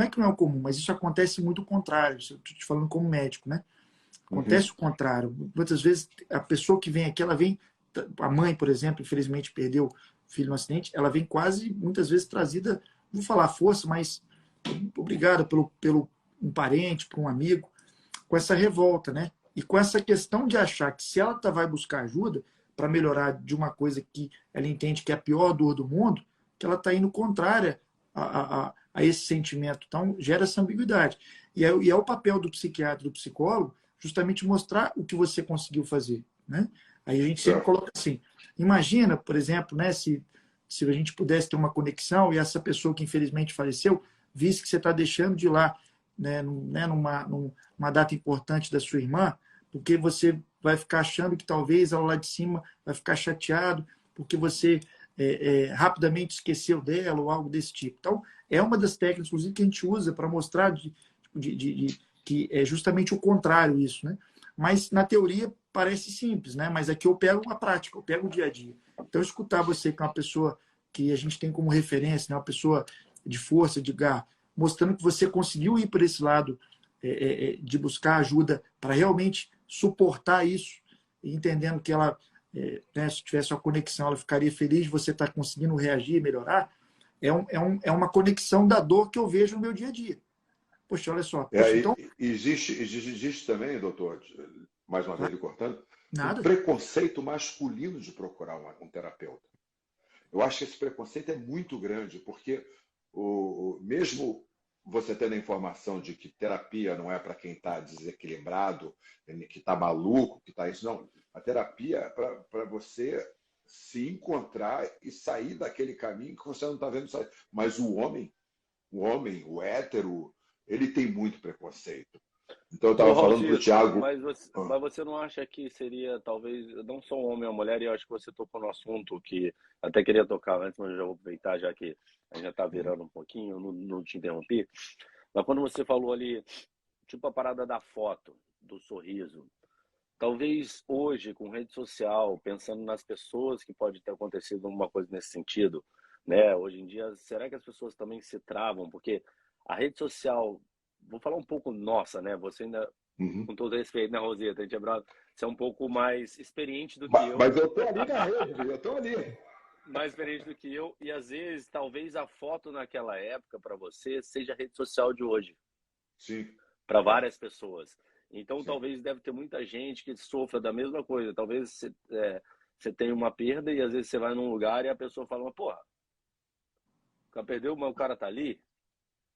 é que não é o comum, mas isso acontece muito o contrário. Eu estou te falando como médico, né? Acontece o contrário. Muitas vezes a pessoa que vem aqui, ela vem, a mãe, por exemplo, infelizmente perdeu o filho no acidente, ela vem quase, muitas vezes, trazida, não vou falar força, mas obrigada pelo um parente, por um amigo, com essa revolta, né? E com essa questão de achar que se ela vai buscar ajuda para melhorar de uma coisa que ela entende que é a pior dor do mundo, que ela está indo contrária a esse sentimento. Então, gera essa ambiguidade. E é o papel do psiquiatra e do psicólogo justamente mostrar o que você conseguiu fazer, né? Aí a gente sempre coloca assim, imagina, por exemplo, né, se a gente pudesse ter uma conexão e essa pessoa que infelizmente faleceu, visse que você está deixando de ir lá, né, numa data importante da sua irmã, porque você vai ficar achando que talvez ela lá de cima vai ficar chateado, porque você rapidamente esqueceu dela ou algo desse tipo. Então, é uma das técnicas, inclusive, que a gente usa para mostrar que é justamente o contrário isso, né? Mas na teoria parece simples, né? Mas aqui eu pego a prática, eu pego o dia a dia. Então, escutar você, que é uma pessoa que a gente tem como referência, né? Uma pessoa de força, de garra, mostrando que você conseguiu ir para esse lado de buscar ajuda para realmente suportar isso, entendendo que ela, né, se tivesse uma conexão, ela ficaria feliz de você estar conseguindo reagir, melhorar. É uma conexão da dor que eu vejo no meu dia a dia. Poxa, olha só. Poxa, então... Existe também, doutor, mais uma vez lhe cortando, um Nada. preconceito masculino de procurar um terapeuta. Eu acho que esse preconceito é muito grande, porque mesmo você tendo a informação de que terapia não é para quem está desequilibrado, que está maluco, que está isso, não. A terapia é para você se encontrar e sair daquele caminho que você não está vendo sair. Mas o homem, o hétero, ele tem muito preconceito. Então eu estava falando para o Thiago. Mas você não acha que seria, talvez, não só um homem ou uma mulher, e eu acho que você tocou no assunto que até queria tocar antes, mas eu já vou aproveitar, já que a gente já está virando um pouquinho, não te interrompi. Mas quando você falou ali, tipo a parada da foto, do sorriso, talvez hoje, com rede social, pensando nas pessoas que pode ter acontecido alguma coisa nesse sentido, né? Hoje em dia, será que as pessoas também se travam? Porque a rede social, vou falar um pouco nossa, né? Você ainda, com todo respeito, né, Roseta? A gente você é um pouco mais experiente do que eu. Mas eu tô ali na rede, eu tô ali. Mais experiente do que eu. E às vezes, talvez a foto naquela época, para você, seja a rede social de hoje. Sim. Para várias pessoas. Então, talvez deve ter muita gente que sofra da mesma coisa. Talvez você tenha uma perda e às vezes você vai num lugar e a pessoa fala, porra, o cara perdeu, mas o cara tá ali,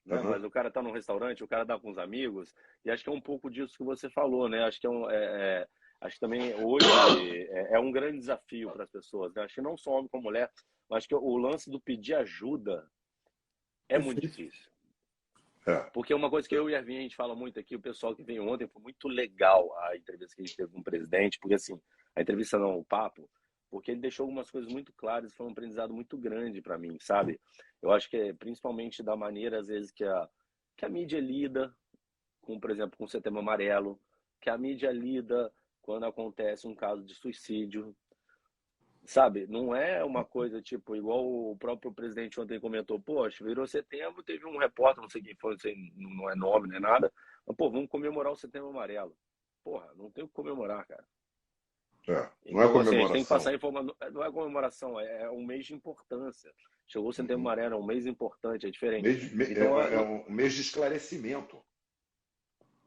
né? Mas o cara tá num restaurante, o cara tá com os amigos. E acho que é um pouco disso que você falou, né? Acho que acho que também hoje é um grande desafio para as pessoas, né? Acho que não só homem como mulher, mas acho que o lance do pedir ajuda é muito difícil. Porque uma coisa que eu e a Arvinha, a gente fala muito aqui, o pessoal que veio ontem, foi muito legal a entrevista que a gente teve com o presidente, porque assim, a entrevista não, o papo, porque ele deixou algumas coisas muito claras, foi um aprendizado muito grande para mim, sabe? Eu acho que é principalmente da maneira, às vezes, que a mídia lida com, por exemplo, com o Setembro Amarelo, que a mídia lida quando acontece um caso de suicídio, sabe? Não é uma coisa tipo, igual o próprio presidente ontem comentou, poxa, virou setembro, teve um repórter, não sei quem foi, não sei, não é nome, não é nada, mas, pô, vamos comemorar o Setembro Amarelo. Porra, não tem o que comemorar, cara. Não é comemoração. Seja, tem que passar informação, não é comemoração, é um mês de importância. Chegou o Setembro Amarelo, é um mês importante, é diferente. Então, é um mês de esclarecimento.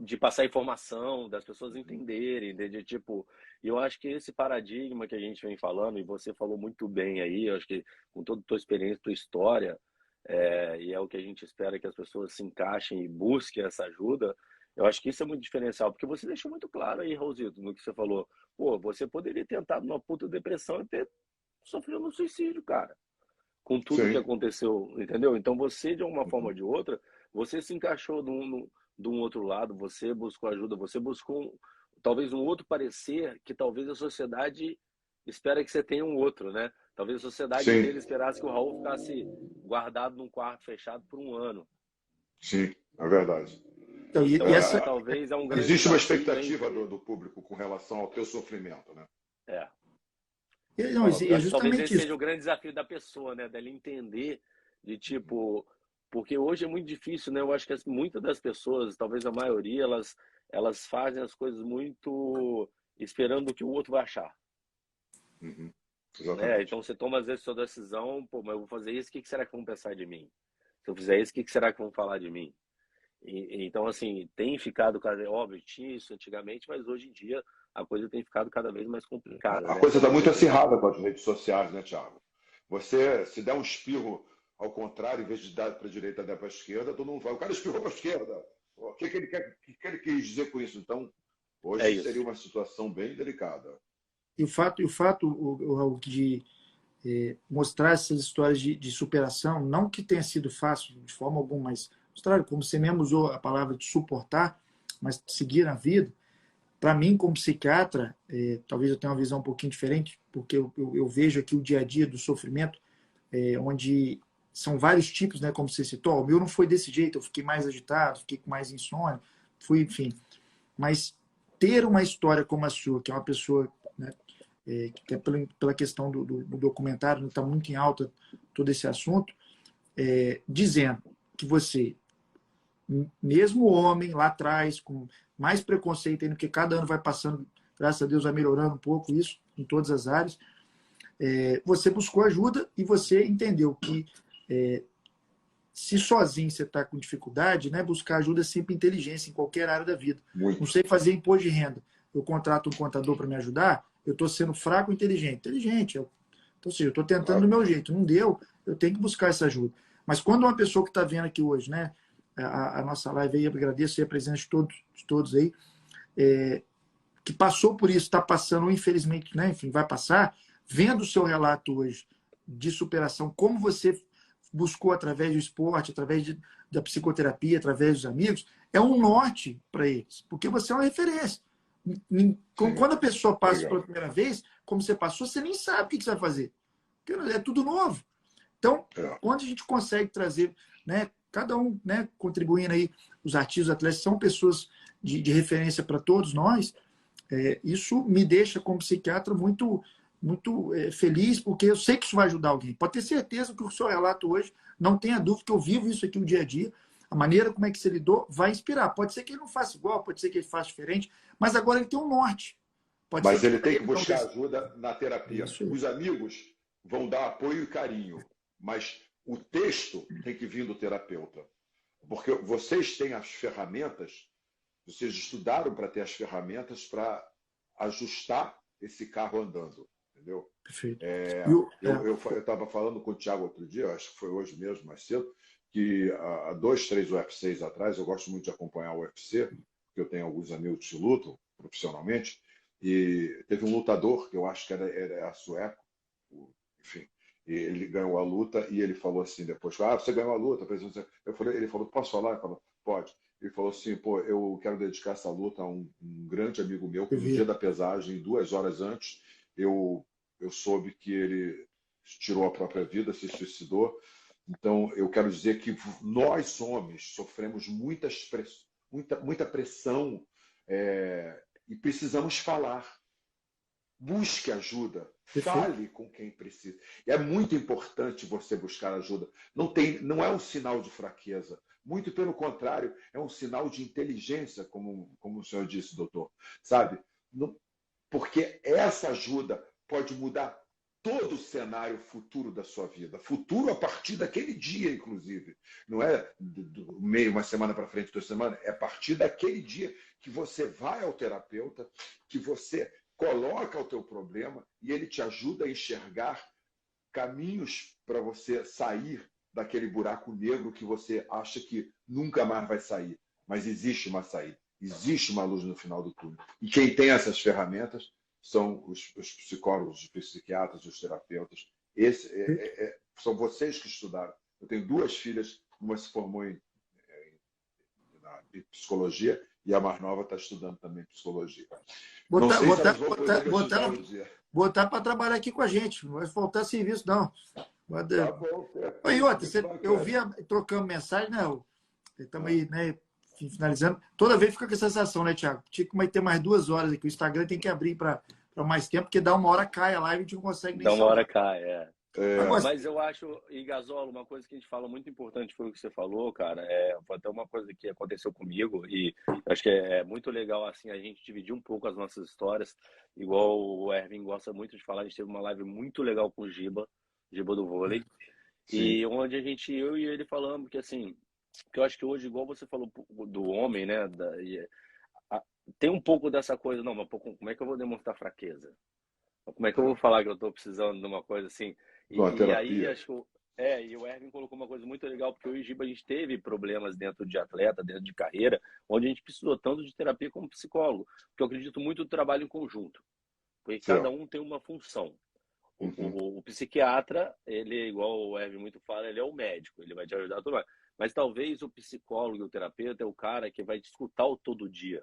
De passar informação, das pessoas entenderem, de tipo, eu acho que esse paradigma que a gente vem falando, e você falou muito bem aí, eu acho que com toda a tua experiência, tua história, e é o que a gente espera que as pessoas se encaixem e busquem essa ajuda, eu acho que isso é muito diferencial, porque você deixou muito claro aí, Raulzito, no que você falou, pô, você poderia ter entrado numa puta depressão e ter sofrido um suicídio, cara, com tudo que aconteceu, entendeu? Então você, de uma forma ou de outra, você se encaixou de um outro lado, você buscou ajuda, você buscou talvez um outro parecer que talvez a sociedade espera que você tenha um outro, né? Talvez a sociedade inteira esperasse que o Raul ficasse guardado num quarto fechado por um ano. Sim, é verdade. Então, talvez é um grande existe uma expectativa do público com relação ao teu sofrimento, né? Não, justamente talvez esse isso. seja o grande desafio da pessoa, né? Dela entender de tipo... Porque hoje é muito difícil, né? Eu acho que muitas das pessoas, talvez a maioria, elas fazem as coisas muito esperando o que o outro vai achar. Né? Então você toma às vezes sua decisão, pô, mas eu vou fazer isso, o que será que vão pensar de mim? Se eu fizer isso, o que será que vão falar de mim? Então, assim, tem ficado, óbvio, tinha isso antigamente, mas hoje em dia a coisa tem ficado cada vez mais complicada. A coisa está muito acirrada com as redes sociais, né, Thiago? Você, se der um espirro ao contrário, em vez de dar para a direita, dar para a esquerda, todo mundo vai. O cara espirrou para a esquerda. O que ele quis dizer com isso? Então, hoje seria uma situação bem delicada. E o fato Raul, de mostrar essas histórias de superação, não que tenha sido fácil de forma alguma, mas mostrar, como você mesmo usou a palavra de suportar, mas seguir a vida. Para mim, como psiquiatra, talvez eu tenha uma visão um pouquinho diferente, porque eu vejo aqui o dia a dia do sofrimento, onde são vários tipos, né, como você citou. O meu não foi desse jeito, eu fiquei mais agitado, fiquei com mais insônia, enfim. Mas ter uma história como a sua, que é uma pessoa, né, que é pela questão do documentário, está muito em alta todo esse assunto, dizendo que você, mesmo homem lá atrás, com mais preconceito ainda, porque cada ano vai passando, graças a Deus vai melhorando um pouco isso, em todas as áreas, você buscou ajuda e você entendeu que se sozinho você está com dificuldade, né, buscar ajuda é sempre inteligência em qualquer área da vida. Muito. Não sei fazer imposto de renda. Eu contrato um contador para me ajudar, eu estou sendo fraco ou inteligente? Inteligente. Então, ou seja, eu estou tentando do meu jeito. Não deu, eu tenho que buscar essa ajuda. Mas quando uma pessoa que está vendo aqui hoje, né, a nossa live aí, eu agradeço aí a presença de todos aí, que passou por isso, está passando, ou infelizmente, né, enfim, vai passar, vendo o seu relato hoje de superação, como você buscou através do esporte, através da psicoterapia, através dos amigos, é um norte para eles, porque você é uma referência. Quando a pessoa passa pela primeira vez, como você passou, você nem sabe o que você vai fazer. Porque é tudo novo. Então, quando a gente consegue trazer, né, cada um, né, contribuindo aí, os artistas, os atletas são pessoas de referência para todos nós, isso me deixa, como psiquiatra, muito feliz, porque eu sei que isso vai ajudar alguém. Pode ter certeza que o seu relato hoje, não tenha dúvida que eu vivo isso aqui no dia a dia, a maneira como é que você lidou vai inspirar. Pode ser que ele não faça igual, pode ser que ele faça diferente, mas agora ele tem um norte. Mas ele tem que buscar ajuda na terapia. Os amigos vão dar apoio e carinho, mas o texto tem que vir do terapeuta. Porque vocês têm as ferramentas, vocês estudaram para ter as ferramentas para ajustar esse carro andando. Entendeu? Perfeito. Eu estava falando com o Thiago outro dia, acho que foi hoje mesmo, mais cedo, que há 2, 3 UFCs atrás, eu gosto muito de acompanhar o UFC, porque eu tenho alguns amigos que lutam profissionalmente, e teve um lutador, que eu acho que era sueco, enfim, e ele ganhou a luta e ele falou assim depois, você ganhou a luta, ele falou, posso falar? Ele falou, pode. Ele falou assim, pô, eu quero dedicar essa luta a um grande amigo meu, que no dia da pesagem, 2 horas antes, eu soube que ele tirou a própria vida, se suicidou. Então, eu quero dizer que nós, homens, sofremos muita pressão e precisamos falar. Busque ajuda. Fale com quem precisa. E é muito importante você buscar ajuda. Não é um sinal de fraqueza. Muito pelo contrário, é um sinal de inteligência, como o senhor disse, doutor. Sabe? Porque essa ajuda pode mudar todo o cenário futuro da sua vida. Futuro a partir daquele dia, inclusive. Não é do meio, uma semana para frente, 2 semanas. É a partir daquele dia que você vai ao terapeuta, que você coloca o teu problema e ele te ajuda a enxergar caminhos para você sair daquele buraco negro que você acha que nunca mais vai sair. Mas existe uma saída. Existe uma luz no final do túnel. E quem tem essas ferramentas são os psicólogos, os psiquiatras, os terapeutas. São vocês que estudaram. Eu tenho 2 filhas, uma se formou em psicologia e a mais nova está estudando também psicologia. Botar para trabalhar aqui com a gente. Não vai faltar serviço, não. Tá bom, e outra, eu via, trocando mensagem, né? Estamos aí, né? Finalizando. Toda vez fica com essa sensação, né, Thiago? Tinha que ter mais 2 horas aqui. O Instagram tem que abrir para mais tempo, porque dá 1 hora cai a live e a gente não consegue nem Dá 1 hora cai, Mas eu acho, e Gasol, uma coisa que a gente fala muito importante foi o que você falou, cara. Foi até uma coisa que aconteceu comigo e acho que é muito legal assim a gente dividir um pouco as nossas histórias. Igual o Ervin gosta muito de falar, a gente teve uma live muito legal com o Giba do vôlei. Sim. E onde eu e ele falamos que assim, que eu acho que hoje, igual você falou do homem, né? Tem um pouco dessa coisa, não, mas como é que eu vou demonstrar fraqueza? Como é que eu vou falar que eu estou precisando de uma coisa assim? E aí, acho que e o Erwin colocou uma coisa muito legal, porque eu e o Giba, a gente teve problemas dentro de atleta, dentro de carreira, onde a gente precisou tanto de terapia como psicólogo, porque eu acredito muito no trabalho em conjunto, porque cada um tem uma função. O psiquiatra, ele, igual o Erwin muito fala, ele é o médico, ele vai te ajudar tudo mais. Mas talvez o psicólogo e o terapeuta é o cara que vai te escutar o todo dia.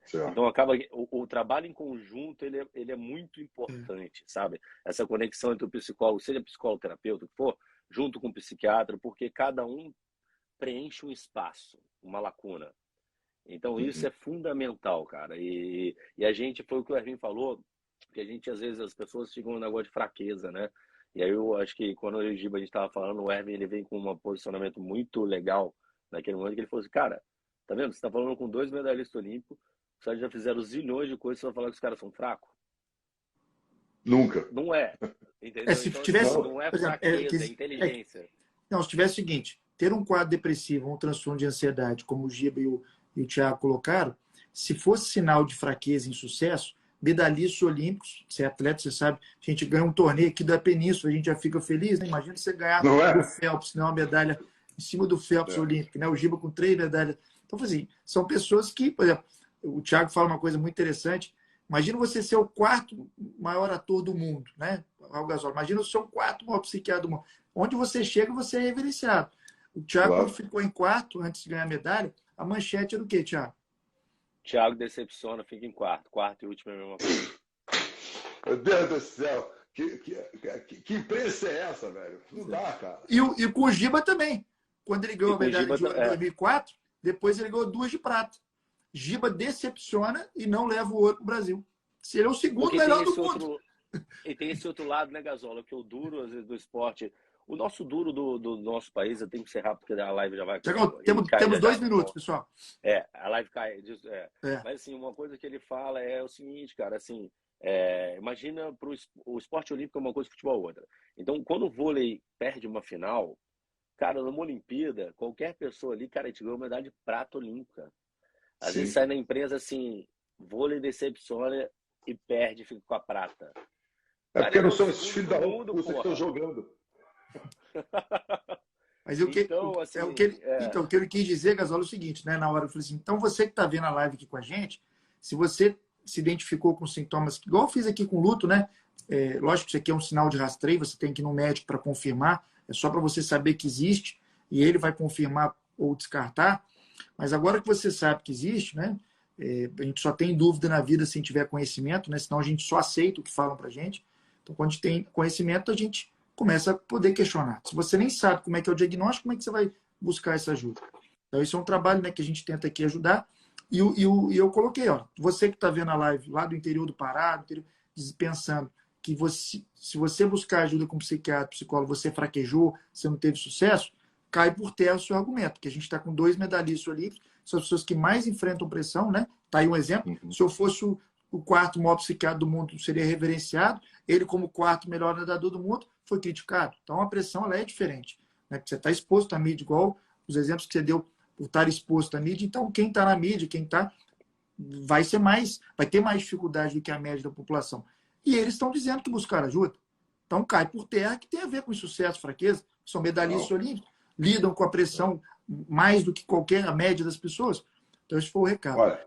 Certo. Então acaba o trabalho em conjunto ele é muito importante, sabe? Essa conexão entre o psicólogo, seja psicólogo, terapeuta, que for, junto com o psiquiatra, porque cada um preenche um espaço, uma lacuna. Então isso é fundamental, cara. E a gente, foi o que o Erwin falou, que a gente às vezes as pessoas ficam um negócio de fraqueza, né? E aí eu acho que quando eu e o Giba a gente estava falando, o Erwin ele vem com um posicionamento muito legal naquele momento que ele falou assim, cara, tá vendo? Você tá falando com 2 medalhistas olímpicos, os caras já fizeram zilhões de coisas, você vai falar que os caras são fracos? Nunca. Não é. Entendeu? Se então, tivesse, não é fraqueza, é inteligência. Não, se tivesse o seguinte, ter um quadro depressivo, um transtorno de ansiedade, como o Giba e o Thiago colocaram, se fosse sinal de fraqueza e insucesso, medalhistas olímpicos, você é atleta, você sabe, a gente ganha um torneio aqui da Península, a gente já fica feliz, né? Imagina você ganhar do Phelps, né? Uma medalha em cima do Phelps olímpico, né? O Giba com 3 medalhas. Então, assim, são pessoas que, por exemplo, o Thiago fala uma coisa muito interessante, Imagina você ser o quarto maior ator do mundo, né? Raul Gazola. Imagina você ser o quarto maior psiquiatra do mundo. Onde você chega, você é reverenciado. O Thiago, Claro. quando ficou em quarto, antes de ganhar a medalha, a manchete era o quê, Thiago? Thiago decepciona, fica em quarto. Quarto e último é a mesma coisa. Meu Deus do céu. Que imprensa é essa, velho? Não dá, cara. E com o Giba também. Quando ele ganhou a com o medalha Giba de ouro em 2004, depois ele ganhou 2 de prata. Giba decepciona e não leva o ouro para o Brasil. Ele é o segundo Porque melhor do mundo. E tem esse outro lado, né, Gazola? Que o duro, às vezes, do esporte. O nosso duro do nosso país, eu tenho que encerrar porque a live já vai. Tiagão, Cai temos já 2 já. minutos, pessoal. A live cai. É. Mas, assim, uma coisa que ele fala é o seguinte, cara, assim, imagina o esporte olímpico é uma coisa, o futebol é outra. Então, quando o vôlei perde uma final, cara, numa Olimpíada, qualquer pessoa ali, cara, te ganhou medalha de prata olímpica. Às Sim. vezes sai na empresa assim, vôlei decepciona e perde, fica com a prata. É porque não são esses filhos da Rússia que estão jogando. Mas o que, então, assim, o que ele quis dizer, Gasola, é o seguinte, né? Na hora eu falei assim, então você que está vendo a live aqui com a gente, se você se identificou com sintomas, igual eu fiz aqui com o luto, né? Lógico que isso aqui é um sinal de rastreio, você tem que ir no médico para confirmar, é só para você saber que existe e ele vai confirmar ou descartar. Mas agora que você sabe que existe, né? A gente só tem dúvida na vida se tiver conhecimento, né? Senão a gente só aceita o que falam para a gente. Então, quando a gente tem conhecimento, a gente começa a poder questionar. Se você nem sabe como é que é o diagnóstico, como é que você vai buscar essa ajuda? Então, isso é um trabalho, né, que a gente tenta aqui ajudar. E eu coloquei, ó, você que está vendo a live lá do interior do Pará, pensando que se você buscar ajuda com psiquiatra, psicólogo, você fraquejou, você não teve sucesso, cai por terra o seu argumento, porque a gente está com 2 medalhistas olímpicos, são as pessoas que mais enfrentam pressão, né? Tá aí um exemplo. Se eu fosse o quarto maior psiquiatra do mundo, seria reverenciado. Ele, como quarto melhor nadador do mundo, foi criticado. Então, a pressão ela é diferente. Né? Você está exposto à mídia, igual os exemplos que você deu por estar exposto à mídia. Então, quem está na mídia, quem está, vai ter mais dificuldade do que a média da população. E eles estão dizendo que buscaram ajuda. Então, cai por terra, que tem a ver com insucesso, fraqueza. São medalhistas olímpicos, lidam com a pressão mais do que a média das pessoas. Então, esse foi o recado. Olha,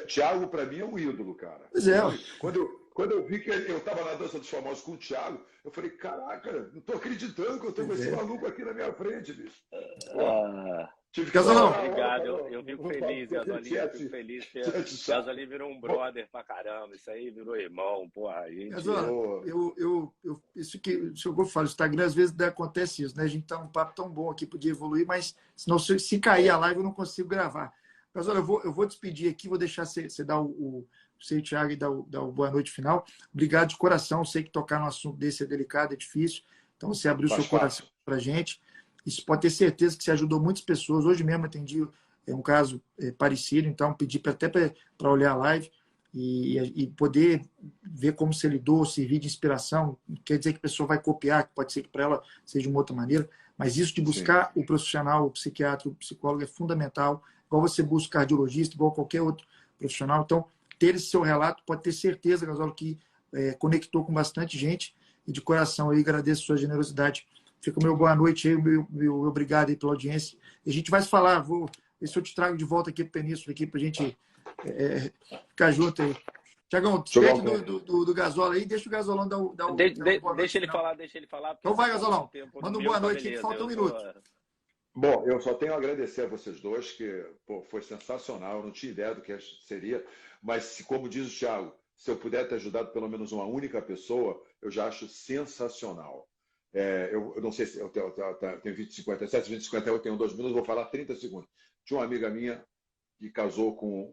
Thiago, para mim, é um ídolo, cara. Pois é. Quando eu vi que eu estava na Dança dos Famosos com o Thiago, eu falei, caraca, não estou acreditando que eu estou com esse maluco aqui na minha frente, bicho. Gasolão. Obrigado, eu fico feliz, Gasolinho, eu fico feliz que Gasolinho virou um brother pra caramba, isso aí virou irmão, porra, a gente... Gasola, isso que eu falo, o Instagram às vezes acontece isso, né? A gente tá num papo tão bom aqui, podia evoluir, mas senão se cair a live eu não consigo gravar. Gasola, eu vou despedir aqui, vou deixar você dar você e o Thiago dar o boa noite final. Obrigado de coração, sei que tocar num assunto desse é delicado, é difícil, então você abriu seu coração pra gente. Isso pode ter certeza que você ajudou muitas pessoas. Hoje mesmo atendi um caso parecido, então pedi até para olhar a live e poder ver como você lidou, servir de inspiração. Não quer dizer que a pessoa vai copiar, que pode ser que para ela seja de uma outra maneira, mas isso de buscar o profissional, o psiquiatra, o psicólogo é fundamental, igual você busca cardiologista, igual qualquer outro profissional. Então, ter esse seu relato, pode ter certeza, Gasol, que conectou com bastante gente e de coração aí agradeço a sua generosidade. Fica o meu boa noite aí, meu obrigado aí pela audiência. E a gente vai se falar, vou ver se eu te trago de volta aqui para o Península, aqui, para a gente ficar junto aí. Tiagão, despede do Gasola aí, deixa o Gasolão dar o deixa ele falar. Então vai, Gasolão. Manda uma boa noite aí, que falta um minuto. Bom, eu só tenho a agradecer a vocês dois, que foi sensacional, eu não tinha ideia do que seria, mas como diz o Thiago, se eu puder ter ajudado pelo menos uma única pessoa, eu já acho sensacional. Eu não sei se eu tenho 2057, 2058, tenho 2 minutos, vou falar 30 segundos. Tinha uma amiga minha que casou com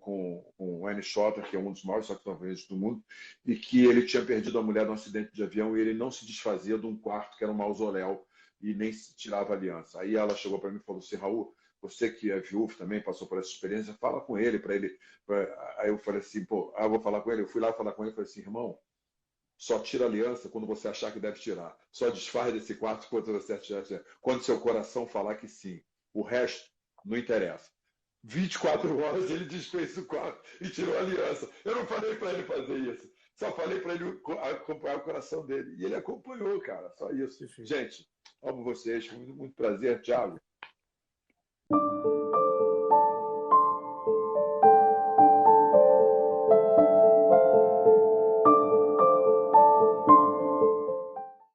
o Annie Schotter, que é um dos maiores saxofonistas do mundo, e que ele tinha perdido a mulher num acidente de avião e ele não se desfazia de um quarto que era um mausoléu e nem se tirava aliança. Aí ela chegou para mim e falou assim, Raul, você que é viúvo também, passou por essa experiência, fala com ele, para ele... Aí eu falei assim, eu vou falar com ele. Eu fui lá falar com ele e falei assim, irmão, só tira aliança quando você achar que deve tirar. Só desfaz desse quarto quando você achar. Quando seu coração falar que sim. O resto não interessa. 24 horas ele desfez o quarto e tirou a aliança. Eu não falei para ele fazer isso. Só falei para ele acompanhar o coração dele. E ele acompanhou, cara. Só isso. Gente, amo vocês. Foi muito prazer, Thiago.